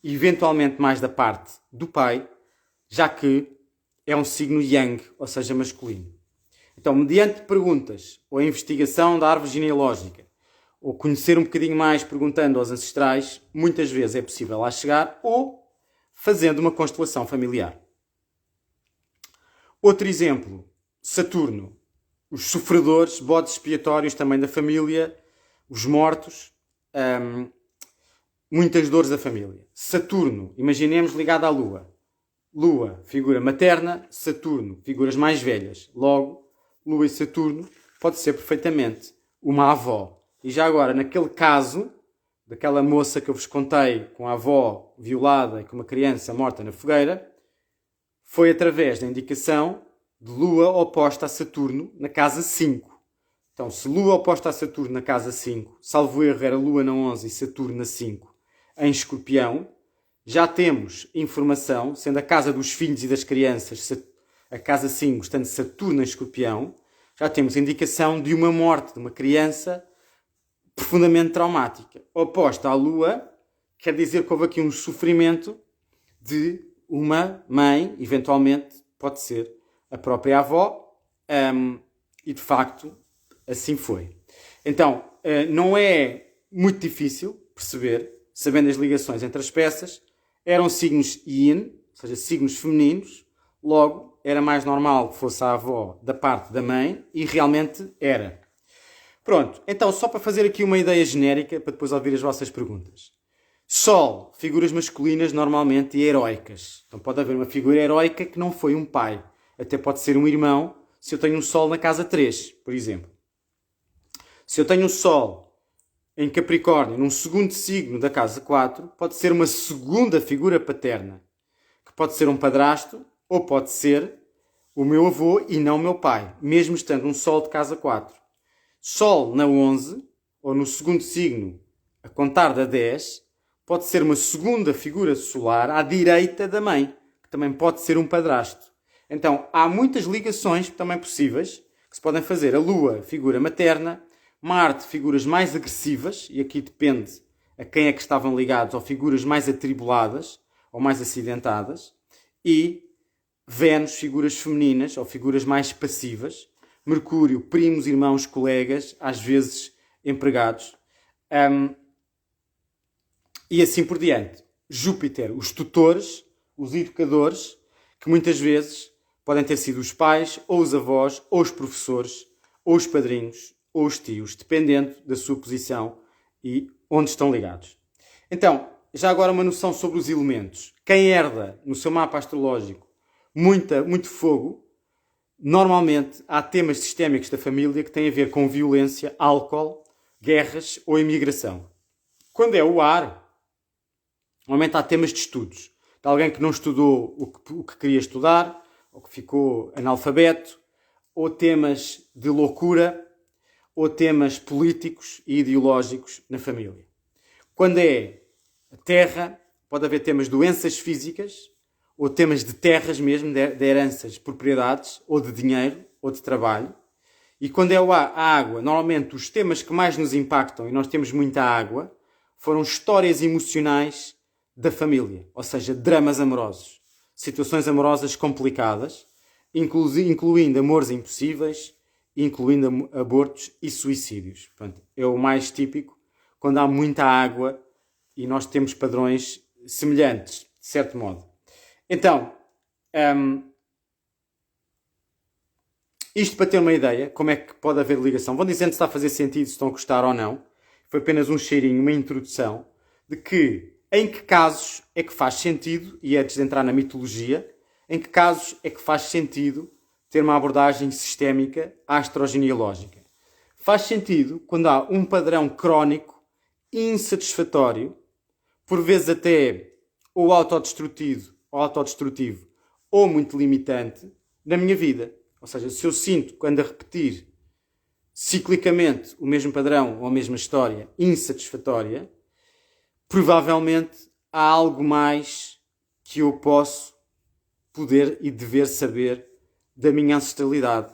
e eventualmente mais da parte do pai, já que é um signo yang, ou seja, masculino. Então, mediante perguntas ou a investigação da árvore genealógica, ou conhecer um bocadinho mais perguntando aos ancestrais, muitas vezes é possível lá chegar, ou fazendo uma constelação familiar. Outro exemplo, Saturno. Os sofredores, bodes expiatórios também da família, os mortos, muitas dores da família. Saturno, imaginemos ligado à Lua. Lua, figura materna, Saturno, figuras mais velhas. Logo, Lua e Saturno pode ser perfeitamente uma avó. E já agora, naquele caso, daquela moça que eu vos contei com a avó violada e com uma criança morta na fogueira, foi através da indicação de Lua oposta a Saturno na casa 5. Então, se Lua oposta a Saturno na casa 5, salvo erro era Lua na 11 e Saturno na 5, em Escorpião, já temos informação, sendo a casa dos filhos e das crianças, a casa 5, estando Saturno em Escorpião, já temos indicação de uma morte de uma criança profundamente traumática. Oposta à Lua, quer dizer que houve aqui um sofrimento de uma mãe, eventualmente pode ser a própria avó, e de facto assim foi. Então, não é muito difícil perceber, sabendo as ligações entre as peças, eram signos yin, ou seja, signos femininos, logo era mais normal que fosse a avó da parte da mãe, e realmente era. Pronto, então só para fazer aqui uma ideia genérica, para depois ouvir as vossas perguntas. Sol, figuras masculinas normalmente e heroicas. Então pode haver uma figura heroica que não foi um pai. Até pode ser um irmão, se eu tenho um Sol na casa 3, por exemplo. Se eu tenho um Sol em Capricórnio, num segundo signo da casa 4, pode ser uma segunda figura paterna, que pode ser um padrasto ou pode ser o meu avô e não o meu pai, mesmo estando um Sol de casa 4. Sol na 11, ou no segundo signo, a contar da 10, pode ser uma segunda figura solar à direita da mãe, que também pode ser um padrasto. Então, há muitas ligações também possíveis que se podem fazer. A Lua, figura materna, Marte, figuras mais agressivas, e aqui depende a quem é que estavam ligados, ou figuras mais atribuladas, ou mais acidentadas, e Vênus, figuras femininas, ou figuras mais passivas, Mercúrio, primos, irmãos, colegas, às vezes empregados, e assim por diante. Júpiter, os tutores, os educadores, que muitas vezes podem ter sido os pais, ou os avós, ou os professores, ou os padrinhos, ou os tios, dependendo da sua posição e onde estão ligados. Então, já agora uma noção sobre os elementos. Quem herda no seu mapa astrológico muito fogo, normalmente há temas sistémicos da família que têm a ver com violência, álcool, guerras ou imigração. Quando é o ar, normalmente há temas de estudos. De alguém que não estudou o que queria estudar, ou que ficou analfabeto, ou temas de loucura, ou temas políticos e ideológicos na família. Quando é a terra, pode haver temas de doenças físicas, ou temas de terras mesmo, de heranças, de propriedades, ou de dinheiro, ou de trabalho. E quando é a água, normalmente os temas que mais nos impactam, e nós temos muita água, foram histórias emocionais da família, ou seja, dramas amorosos, situações amorosas complicadas, incluindo amores impossíveis, incluindo abortos e suicídios. Portanto, é o mais típico quando há muita água e nós temos padrões semelhantes, de certo modo. Então, isto para ter uma ideia, como é que pode haver ligação. Vão dizendo se está a fazer sentido, se estão a gostar ou não. Foi apenas um cheirinho, uma introdução, de que, em que casos é que faz sentido, e antes de entrar na mitologia, em que casos é que faz sentido ter uma abordagem sistémica astrogenealógica. Faz sentido quando há um padrão crónico, insatisfatório, por vezes até ou autodestrutivo ou muito limitante, na minha vida. Ou seja, se eu sinto que ando a repetir ciclicamente o mesmo padrão ou a mesma história insatisfatória, provavelmente há algo mais que eu posso poder e dever saber da minha ancestralidade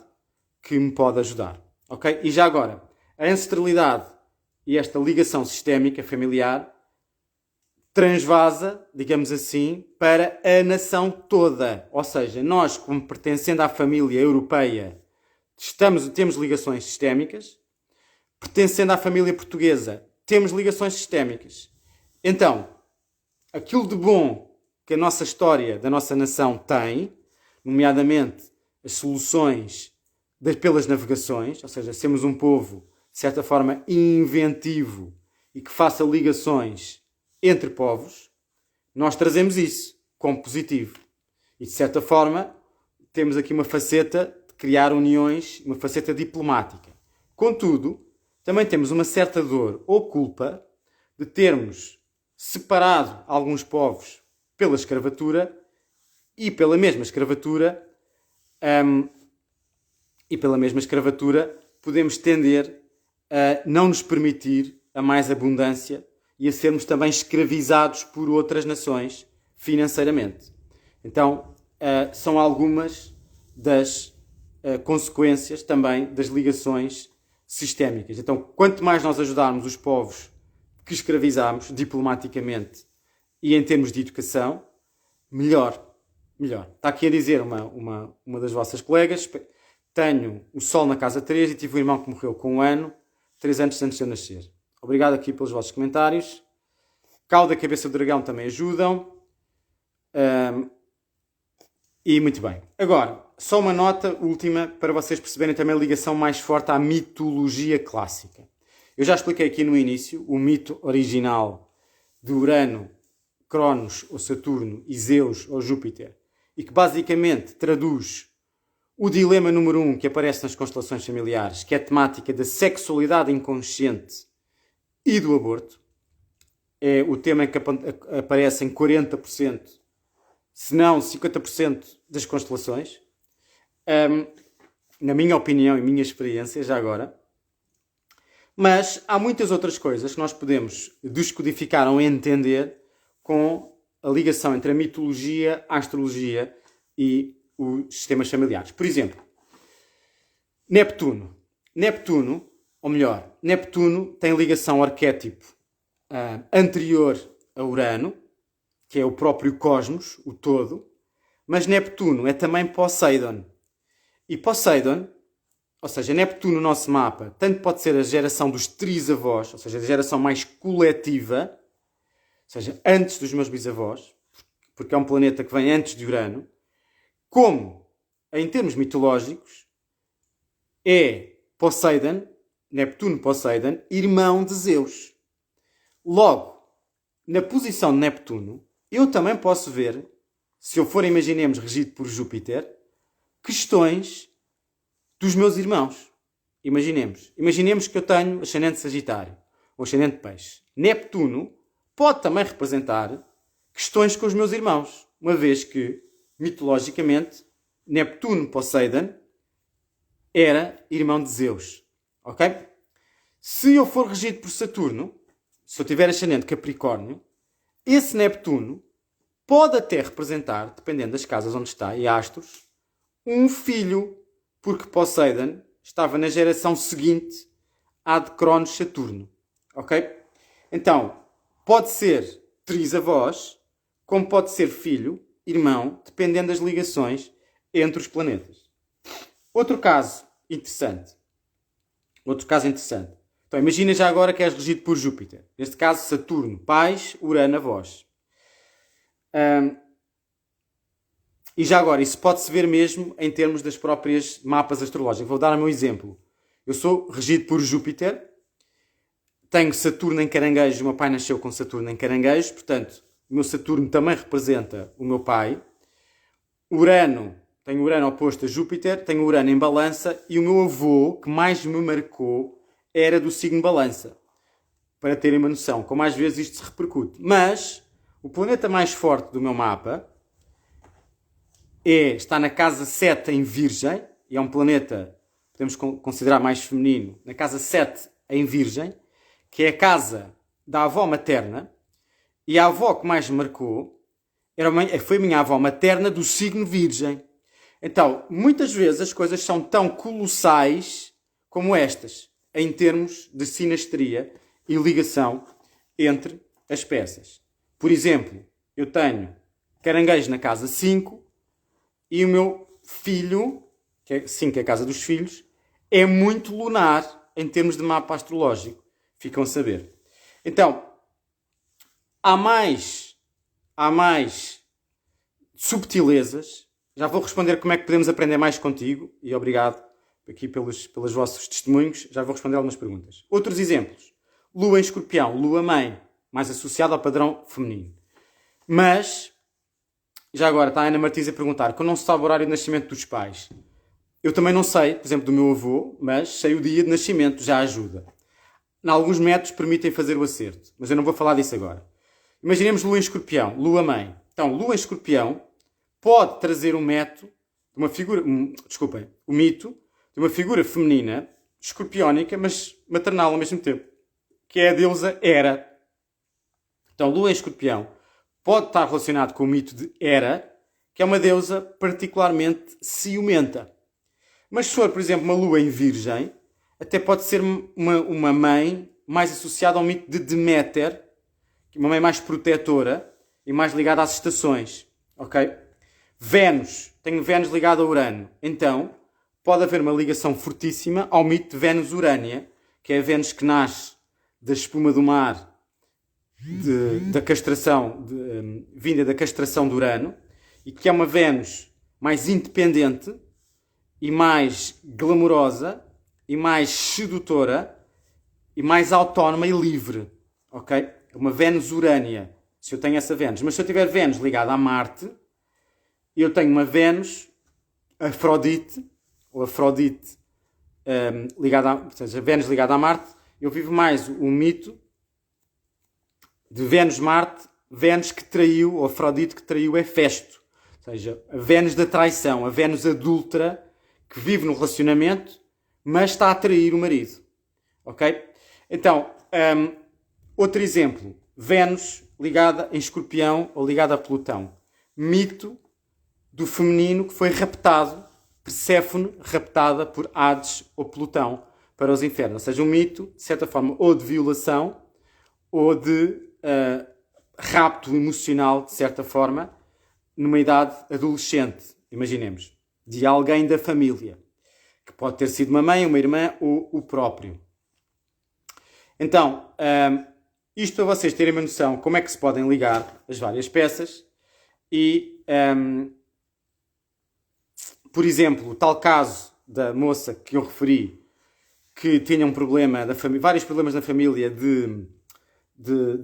que me pode ajudar. Ok? E já agora, a ancestralidade e esta ligação sistémica familiar transvasa, digamos assim, para a nação toda. Ou seja, nós, como pertencendo à família europeia, temos ligações sistémicas, pertencendo à família portuguesa, temos ligações sistémicas. Então, aquilo de bom que a nossa história da nossa nação tem, nomeadamente as soluções pelas navegações, ou seja, sermos um povo, de certa forma, inventivo e que faça ligações entre povos, nós trazemos isso como positivo. E, de certa forma, temos aqui uma faceta de criar uniões, uma faceta diplomática. Contudo, também temos uma certa dor ou culpa de termos separado alguns povos pela escravatura e pela mesma escravatura podemos tender a não nos permitir a mais abundância e a sermos também escravizados por outras nações financeiramente. Então, são algumas das consequências também das ligações sistémicas. Então, quanto mais nós ajudarmos os povos que escravizamos diplomaticamente e em termos de educação, melhor. Está aqui a dizer uma das vossas colegas: tenho o sol na casa 3 e tive um irmão que morreu com 1 ano, 3 anos antes de eu nascer. Obrigado aqui pelos vossos comentários. Cauda, cabeça do dragão também ajudam. E muito bem. Agora, só uma nota última para vocês perceberem também a ligação mais forte à mitologia clássica. Eu já expliquei aqui no início o mito original de Urano, Cronos ou Saturno e Zeus ou Júpiter, e que basicamente traduz o dilema número 1 que aparece nas constelações familiares, que é a temática da sexualidade inconsciente e do aborto. É o tema que aparece em 40%, se não 50% das constelações. Na minha opinião e minha experiência, já agora. Mas há muitas outras coisas que nós podemos descodificar ou entender com a ligação entre a mitologia, a astrologia e os sistemas familiares. Por exemplo, Neptuno. Neptuno tem ligação ao arquétipo anterior a Urano, que é o próprio cosmos, o todo, mas Neptuno é também Poseidon. E Poseidon, ou seja, Neptuno no nosso mapa, tanto pode ser a geração dos trisavós, ou seja, a geração mais coletiva, ou seja, antes dos meus bisavós, porque é um planeta que vem antes de Urano, como, em termos mitológicos, é Poseidon, Neptuno-Poseidon, irmão de Zeus. Logo, na posição de Neptuno, eu também posso ver, se eu for, imaginemos, regido por Júpiter, questões dos meus irmãos. Imaginemos que eu tenho ascendente Sagitário ou ascendente Peixe. Neptuno pode também representar questões com os meus irmãos, uma vez que, mitologicamente, Neptuno-Poseidon era irmão de Zeus. Ok? Se eu for regido por Saturno, se eu tiver ascendente Capricórnio, esse Neptuno pode até representar, dependendo das casas onde está e astros, um filho, porque Poseidon estava na geração seguinte à de Cronos-Saturno. Ok? Então, pode ser trisavós, como pode ser filho, irmão, dependendo das ligações entre os planetas. Outro caso interessante. Então, imagina já agora que és regido por Júpiter. Neste caso, Saturno, pais, Urano, avós. E já agora, isso pode-se ver mesmo em termos das próprias mapas astrológicos. Vou dar o meu exemplo. Eu sou regido por Júpiter, tenho Saturno em Caranguejo, o meu pai nasceu com Saturno em Caranguejo, portanto, o meu Saturno também representa o meu pai. Tenho Urano oposto a Júpiter, tenho Urano em Balança, e o meu avô, que mais me marcou, era do signo Balança. Para terem uma noção, como às vezes isto se repercute. Mas o planeta mais forte do meu mapa está na casa 7 em Virgem, e é um planeta, podemos considerar mais feminino, na casa 7 em Virgem, que é a casa da avó materna, e a avó que mais me marcou foi a minha avó materna do signo Virgem. Então, muitas vezes as coisas são tão colossais como estas, em termos de sinastria e ligação entre as peças. Por exemplo, eu tenho Caranguejo na casa 5 e o meu filho, que é 5 é a casa dos filhos, é muito lunar em termos de mapa astrológico. Ficam a saber. Então, há mais subtilezas. Já vou responder como é que podemos aprender mais contigo. E obrigado aqui pelos vossos testemunhos. Já vou responder algumas perguntas. Outros exemplos. Lua em Escorpião, Lua mãe, mais associada ao padrão feminino. Mas, já agora, está a Ana Martins a perguntar, quando não se sabe o horário de nascimento dos pais? Eu também não sei, por exemplo, do meu avô, mas sei o dia de nascimento, já ajuda. Em alguns métodos permitem fazer o acerto, mas eu não vou falar disso agora. Imaginemos Lua em Escorpião, Lua mãe. Então, Lua em Escorpião pode trazer um mito de uma figura, o mito de uma figura feminina, escorpiónica, mas maternal ao mesmo tempo, que é a deusa Hera. Então, Lua em Escorpião pode estar relacionado com o mito de Hera, que é uma deusa particularmente ciumenta. Mas se for, por exemplo, uma Lua em Virgem, até pode ser uma mãe mais associada ao mito de Deméter, uma mãe mais protetora e mais ligada às estações. Ok? Vênus. Tenho Vênus ligado a Urano. Então, pode haver uma ligação fortíssima ao mito de Vênus-Urânia, que é a Vênus que nasce da espuma do mar, da castração, vinda da castração de Urano, e que é uma Vênus mais independente e mais glamourosa e mais sedutora e mais autónoma e livre. Ok? Uma Vênus-Urânia, se eu tenho essa Vênus. Mas se eu tiver Vênus ligada a Marte, eu tenho uma Vênus Afrodite, ou Afrodite ou seja, Vênus ligada a Marte, eu vivo mais o mito de Vênus-Marte, Vênus que traiu, ou Afrodite que traiu Hefesto. Ou seja, a Vênus da traição, a Vênus adúltera, que vive no relacionamento, mas está a trair o marido. Ok? Então, outro exemplo. Vênus ligada em Escorpião ou ligada a Plutão. Mito do feminino que foi raptado, Perséfone raptada por Hades ou Plutão para os infernos. Ou seja, um mito, de certa forma, ou de violação ou de rapto emocional, de certa forma, numa idade adolescente, imaginemos, de alguém da família, que pode ter sido uma mãe, uma irmã ou o próprio. Então, isto para vocês terem uma noção como é que se podem ligar as várias peças e, por exemplo, o tal caso da moça que eu referi, que tinha um problema vários problemas na família de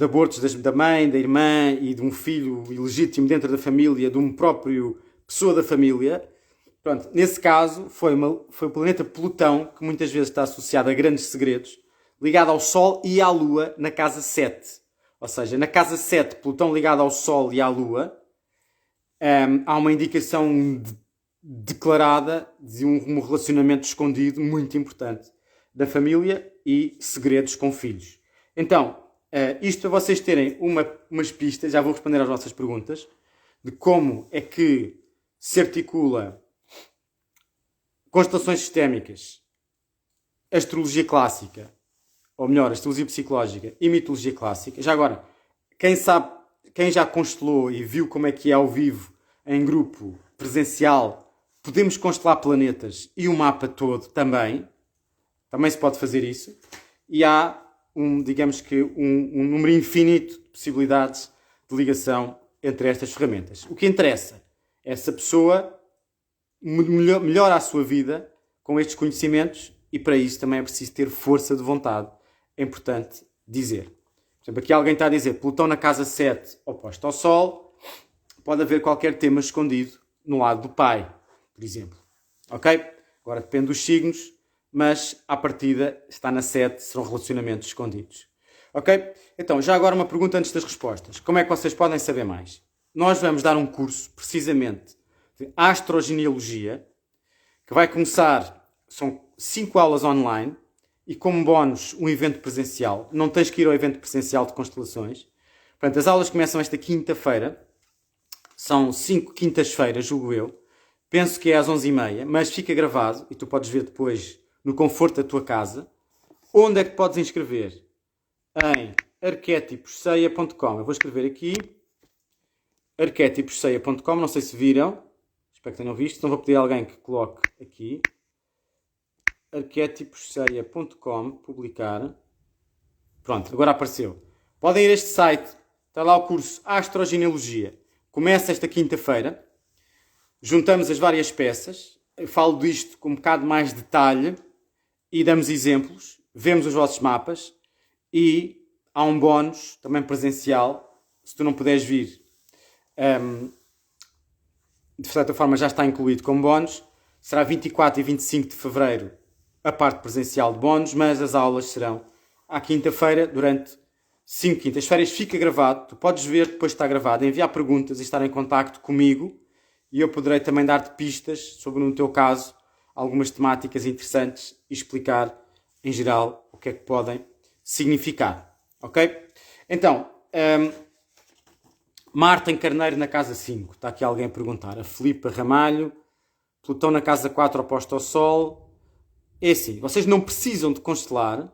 abortos da mãe, da irmã e de um filho ilegítimo dentro da família, de um próprio pessoa da família. Pronto, nesse caso foi o planeta Plutão, que muitas vezes está associado a grandes segredos, ligado ao Sol e à Lua na casa 7. Ou seja, na casa 7, Plutão ligado ao Sol e à Lua, há uma indicação declarada de um relacionamento escondido muito importante da família e segredos com filhos. Então, isto para vocês terem umas pistas, já vou responder às vossas perguntas, de como é que se articula constelações sistémicas, astrologia clássica, ou melhor, astrologia psicológica e mitologia clássica. Já agora, quem já constelou e viu como é que é ao vivo, em grupo, presencial, podemos constelar planetas e o mapa todo também. Também se pode fazer isso. E há, digamos que, um número infinito de possibilidades de ligação entre estas ferramentas. O que interessa é essa pessoa melhora a sua vida com estes conhecimentos e para isso também é preciso ter força de vontade. É importante dizer. Por exemplo, aqui alguém está a dizer Plutão na casa 7 oposto ao Sol, pode haver qualquer tema escondido no lado do pai, por exemplo. Ok? Agora depende dos signos, mas à partida está na 7, serão relacionamentos escondidos. Ok? Então, já agora uma pergunta antes das respostas. Como é que vocês podem saber mais? Nós vamos dar um curso, precisamente, de astrogenealogia, que vai começar, são 5 aulas online, e como bónus, um evento presencial. Não tens que ir ao evento presencial de constelações. Portanto, as aulas começam esta quinta-feira. São 5 quintas-feiras, julgo eu. Penso que é às 11h30, mas fica gravado e tu podes ver depois no conforto da tua casa. Onde é que podes inscrever? Em arquétiposceia.com. Eu vou escrever aqui arquétiposceia.com. Não sei se viram. Espero que tenham visto. Então vou pedir a alguém que coloque aqui arquétiposseria.com, publicar. Pronto, agora apareceu. Podem ir a este site, está lá o curso Astrogenealogia. Começa esta quinta-feira. Juntamos as várias peças. Eu falo disto com um bocado mais de detalhe e damos exemplos. Vemos os vossos mapas e há um bónus, também presencial, se tu não puderes vir. De certa forma já está incluído como bónus. Será 24 e 25 de fevereiro a parte presencial de bónus, mas as aulas serão à quinta-feira, durante 5 quintas-feiras. Fica gravado, tu podes ver depois que está gravado, enviar perguntas e estar em contacto comigo e eu poderei também dar-te pistas sobre, no teu caso, algumas temáticas interessantes e explicar, em geral, o que é que podem significar. Ok? Então, Marte em Carneiro na casa 5. Está aqui alguém a perguntar. A Filipa Ramalho. Plutão na casa 4 oposto ao Sol. É assim, vocês não precisam de constelar.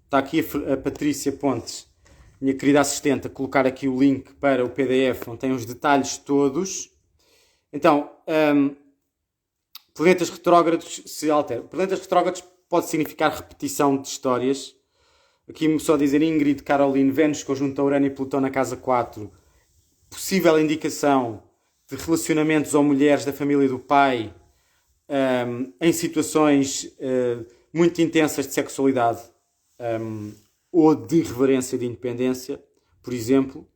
Está aqui a Patrícia Pontes, minha querida assistente, a colocar aqui o link para o PDF, onde tem os detalhes todos. Então, planetas retrógrados se alteram. Planetas retrógrados pode significar repetição de histórias. Aqui só dizer Ingrid, Caroline, Vênus conjunto a Urano e Plutão na casa 4. Possível indicação de relacionamentos ou mulheres da família do pai em situações muito intensas de sexualidade ou de reverência de independência, por exemplo.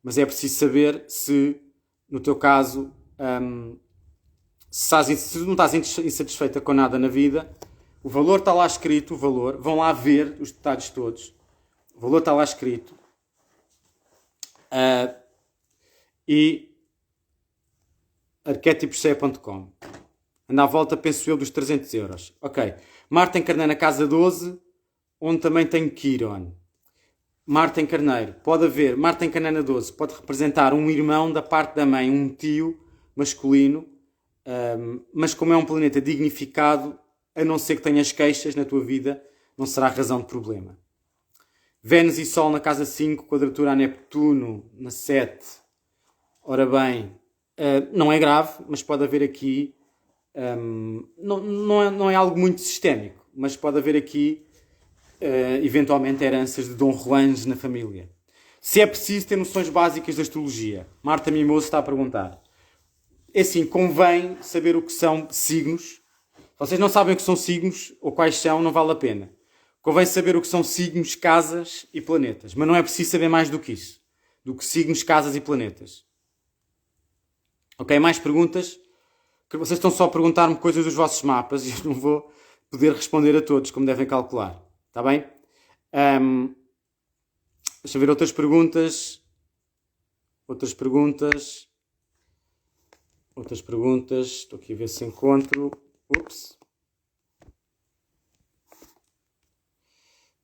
Mas é preciso saber se, no teu caso, se não estás insatisfeita com nada na vida, o valor está lá escrito, vão lá ver os detalhes todos. O valor está lá escrito. E arquétiposseia.com. Anda à volta, penso eu, dos 300 euros. Ok. Marte em Carneiro na casa 12, onde também tem Quiron. Marte em Carneiro. Pode haver, Marte em Carneiro na 12, pode representar um irmão da parte da mãe, um tio masculino, mas como é um planeta dignificado, a não ser que tenhas queixas na tua vida, não será razão de problema. Vênus e Sol na casa 5, quadratura a Neptuno na 7. Ora bem, não é grave, mas pode haver aqui... não é algo muito sistémico, mas pode haver aqui, eventualmente, heranças de Dom Juanes na família. Se é preciso ter noções básicas de astrologia, Marta Mimoso está a perguntar. É assim, convém saber o que são signos. Vocês não sabem o que são signos ou quais são, não vale a pena. Convém saber o que são signos, casas e planetas. Mas não é preciso saber mais do que isso. Do que signos, casas e planetas. Ok? Mais perguntas? Que vocês estão só a perguntar-me coisas dos vossos mapas e eu não vou poder responder a todos, como devem calcular. Está bem? Deixa eu ver outras perguntas. Outras perguntas. Estou aqui a ver se encontro. Ups.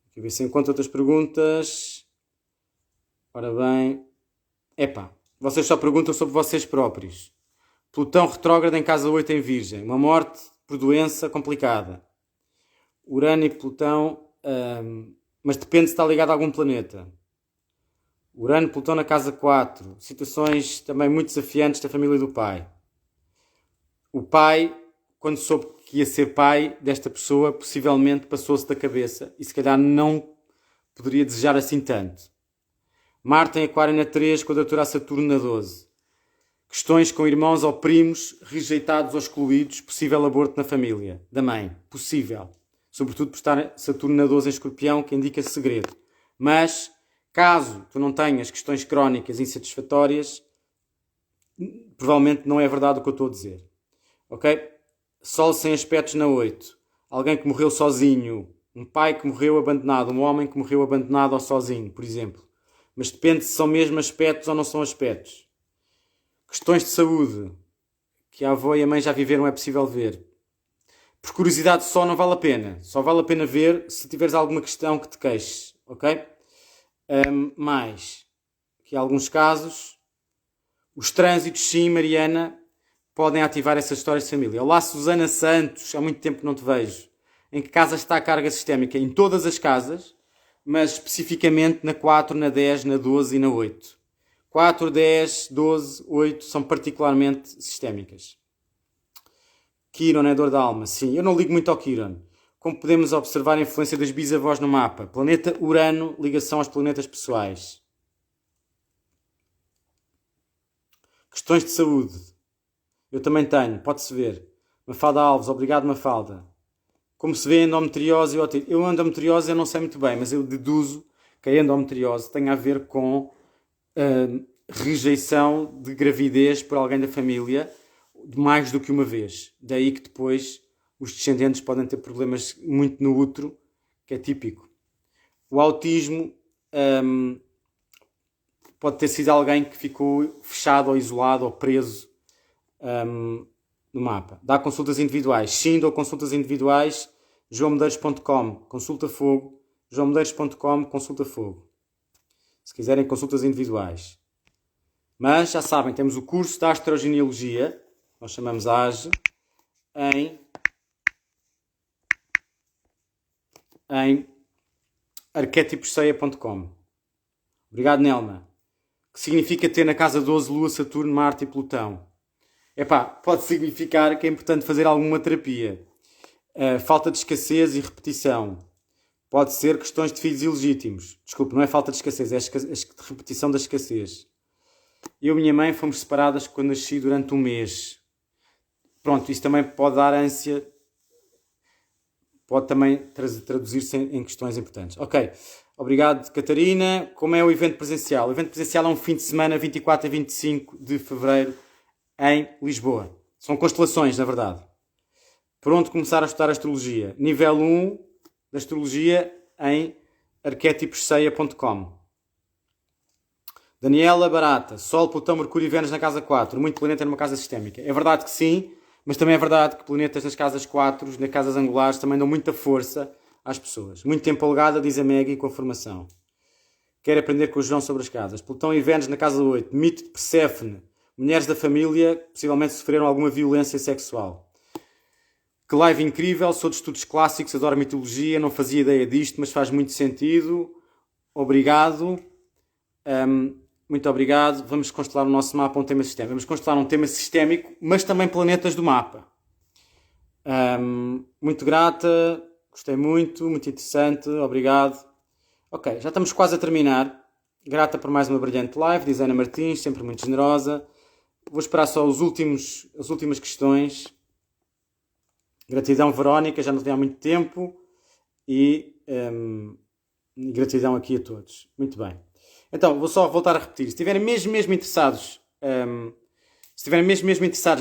Aqui a ver se encontro outras perguntas. Ora bem. Vocês só perguntam sobre vocês próprios. Plutão retrógrado em casa 8 em Virgem. Uma morte por doença complicada. Urano e Plutão... mas depende se está ligado a algum planeta. Urano, Plutão na casa 4. Situações também muito desafiantes da família do pai. O pai, quando soube que ia ser pai desta pessoa, possivelmente passou-se da cabeça e se calhar não poderia desejar assim tanto. Marte em Aquário na 3, quadratura a Saturno na 12. Questões com irmãos ou primos rejeitados ou excluídos, possível aborto na família, da mãe, possível. Sobretudo por estar Saturno na 12 em Escorpião, que indica segredo. Mas, caso tu não tenhas questões crónicas insatisfatórias, provavelmente não é verdade o que eu estou a dizer. Ok? Sol sem aspectos na 8. Alguém que morreu sozinho. Um pai que morreu abandonado. Um homem que morreu abandonado ou sozinho, por exemplo. Mas depende se são mesmo aspectos ou não são aspectos. Questões de saúde. Que a avó e a mãe já viveram, é possível ver. Por curiosidade só não vale a pena. Só vale a pena ver se tiveres alguma questão que te queixes. Ok? Mais. Aqui há alguns casos. Os trânsitos, sim, Mariana, podem ativar essas histórias de família. Olá, Susana Santos. Há muito tempo que não te vejo. Em que casa está a carga sistémica? Em todas as casas, mas especificamente na 4, na 10, na 12 e na 8. 4, 10, 12, 8 são particularmente sistémicas. Quiron é dor da alma. Sim, eu não ligo muito ao Quiron. Como podemos observar a influência das bisavós no mapa? Planeta Urano, ligação aos planetas pessoais. Questões de saúde. Eu também tenho, pode-se ver. Mafalda Alves, obrigado Mafalda. Como se vê a endometriose e otite. Eu a endometriose eu não sei muito bem, mas eu deduzo que a endometriose tem a ver com rejeição de gravidez por alguém da família mais do que uma vez. Daí que depois os descendentes podem ter problemas muito no útero, que é típico. O autismo pode ter sido alguém que ficou fechado ou isolado ou preso no mapa. Dá consultas individuais. Sim, dou consultas individuais. joamedeiros.com, consulta fogo. joamedeiros.com, consulta fogo. Se quiserem consultas individuais. Mas já sabem, temos o curso da astrogenealogia, nós chamamos AGE, em arquétiposceia.com. Obrigado, Nelma. Que significa ter na casa 12 Lua, Saturno, Marte e Plutão? Pode significar que é importante fazer alguma terapia. Falta de escassez e repetição. Pode ser questões de filhos ilegítimos. Desculpe, não é falta de escassez, é repetição da escassez. Eu e minha mãe fomos separadas quando nasci durante um mês. Pronto, isso também pode dar ânsia. Pode também traduzir-se em questões importantes. Ok, obrigado Catarina. Como é o evento presencial? O evento presencial é um fim de semana, 24 a 25 de fevereiro, em Lisboa. São constelações, na verdade. Por onde começar a estudar astrologia? Nível 1 da astrologia em arquétiposceia.com. Daniela Barata. Sol, Plutão, Mercúrio e Vênus na casa 4. Muito planeta numa casa sistémica. É verdade que sim, mas também é verdade que planetas nas casas 4, nas casas angulares, também dão muita força às pessoas. Muito tempo alugada, diz a Maggie, com a formação. Quero aprender com o João sobre as casas. Plutão e Vênus na casa 8. Mito de Perséfone. Mulheres da família possivelmente sofreram alguma violência sexual. Que live incrível. Sou de estudos clássicos, adoro mitologia. Não fazia ideia disto, mas faz muito sentido. Obrigado. Muito obrigado. Vamos constelar o nosso mapa um tema sistémico. Vamos constelar um tema sistémico, mas também planetas do mapa. Muito grata. Gostei muito. Muito interessante. Obrigado. Ok, já estamos quase a terminar. Grata por mais uma brilhante live. Diz Ana Martins, sempre muito generosa. Vou esperar só as últimas questões. Gratidão, Verónica. Já não tenho há muito tempo. E gratidão aqui a todos. Muito bem. Então, vou só voltar a repetir. Se estiverem mesmo interessados,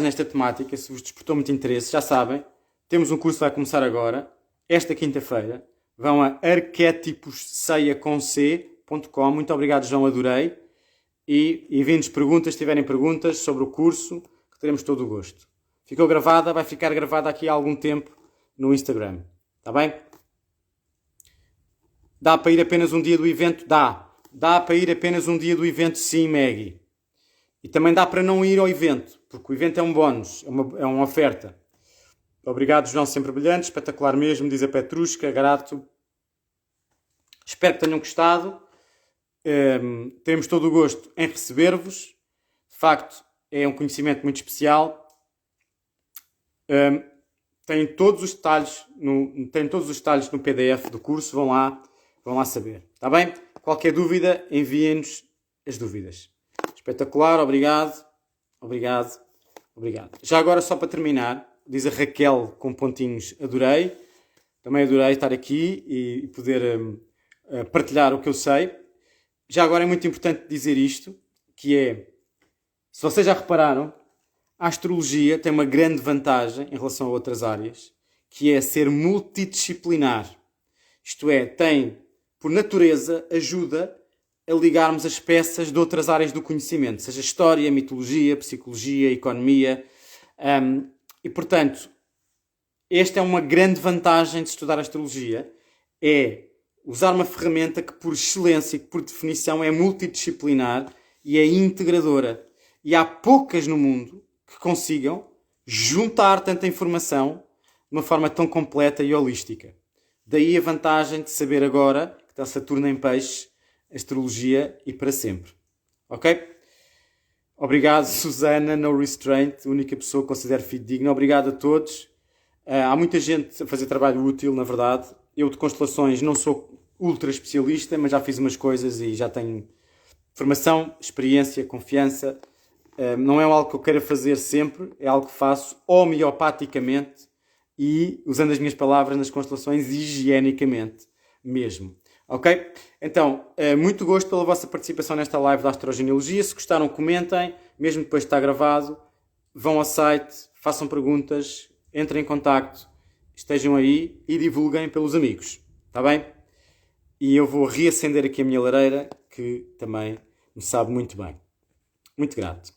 nesta temática, se vos despertou muito interesse, já sabem, temos um curso que vai começar agora, esta quinta-feira. Vão a arquétiposceia.com. Muito obrigado, João, adorei. E enviem-nos perguntas, se tiverem perguntas sobre o curso, que teremos todo o gosto. Ficou gravada, vai ficar gravada aqui há algum tempo no Instagram. Está bem? Dá para ir apenas um dia do evento? Dá. Dá para ir apenas um dia do evento, sim, Maggie. E também dá para não ir ao evento, porque o evento é um bónus, é uma oferta. Obrigado, João, sempre brilhante, espetacular mesmo, diz a Petrusca, grato. Espero que tenham gostado. Temos todo o gosto em receber-vos. De facto, é um conhecimento muito especial. Tem todos os detalhes no PDF do curso, vão lá saber. Está bem? Qualquer dúvida, enviem-nos as dúvidas. Espetacular, obrigado. Já agora, só para terminar, diz a Raquel com pontinhos, adorei. Também adorei estar aqui e poder partilhar o que eu sei. Já agora é muito importante dizer isto, que é, se vocês já repararam, a astrologia tem uma grande vantagem em relação a outras áreas, que é ser multidisciplinar. Isto é, por natureza, ajuda a ligarmos as peças de outras áreas do conhecimento, seja história, mitologia, psicologia, economia. E, portanto, esta é uma grande vantagem de estudar astrologia, é usar uma ferramenta que, por excelência, que por definição é multidisciplinar e é integradora. E há poucas no mundo que consigam juntar tanta informação de uma forma tão completa e holística. Daí a vantagem de saber agora, que está Saturno em Peixes, astrologia e para sempre. Ok? Obrigado, Susana, No Restraint, única pessoa que considero fidedigna. Obrigado a todos. Há muita gente a fazer trabalho útil, na verdade. Eu de constelações não sou ultra especialista, mas já fiz umas coisas e já tenho formação, experiência, confiança. Não é algo que eu queira fazer sempre, é algo que faço homeopaticamente e, usando as minhas palavras nas constelações, higienicamente mesmo. Ok? Então, muito gosto pela vossa participação nesta live da astrogenealogia. Se gostaram, comentem, mesmo depois de estar gravado. Vão ao site, façam perguntas, entrem em contacto, estejam aí e divulguem pelos amigos. Está bem? E eu vou reacender aqui a minha lareira, que também me sabe muito bem. Muito grato.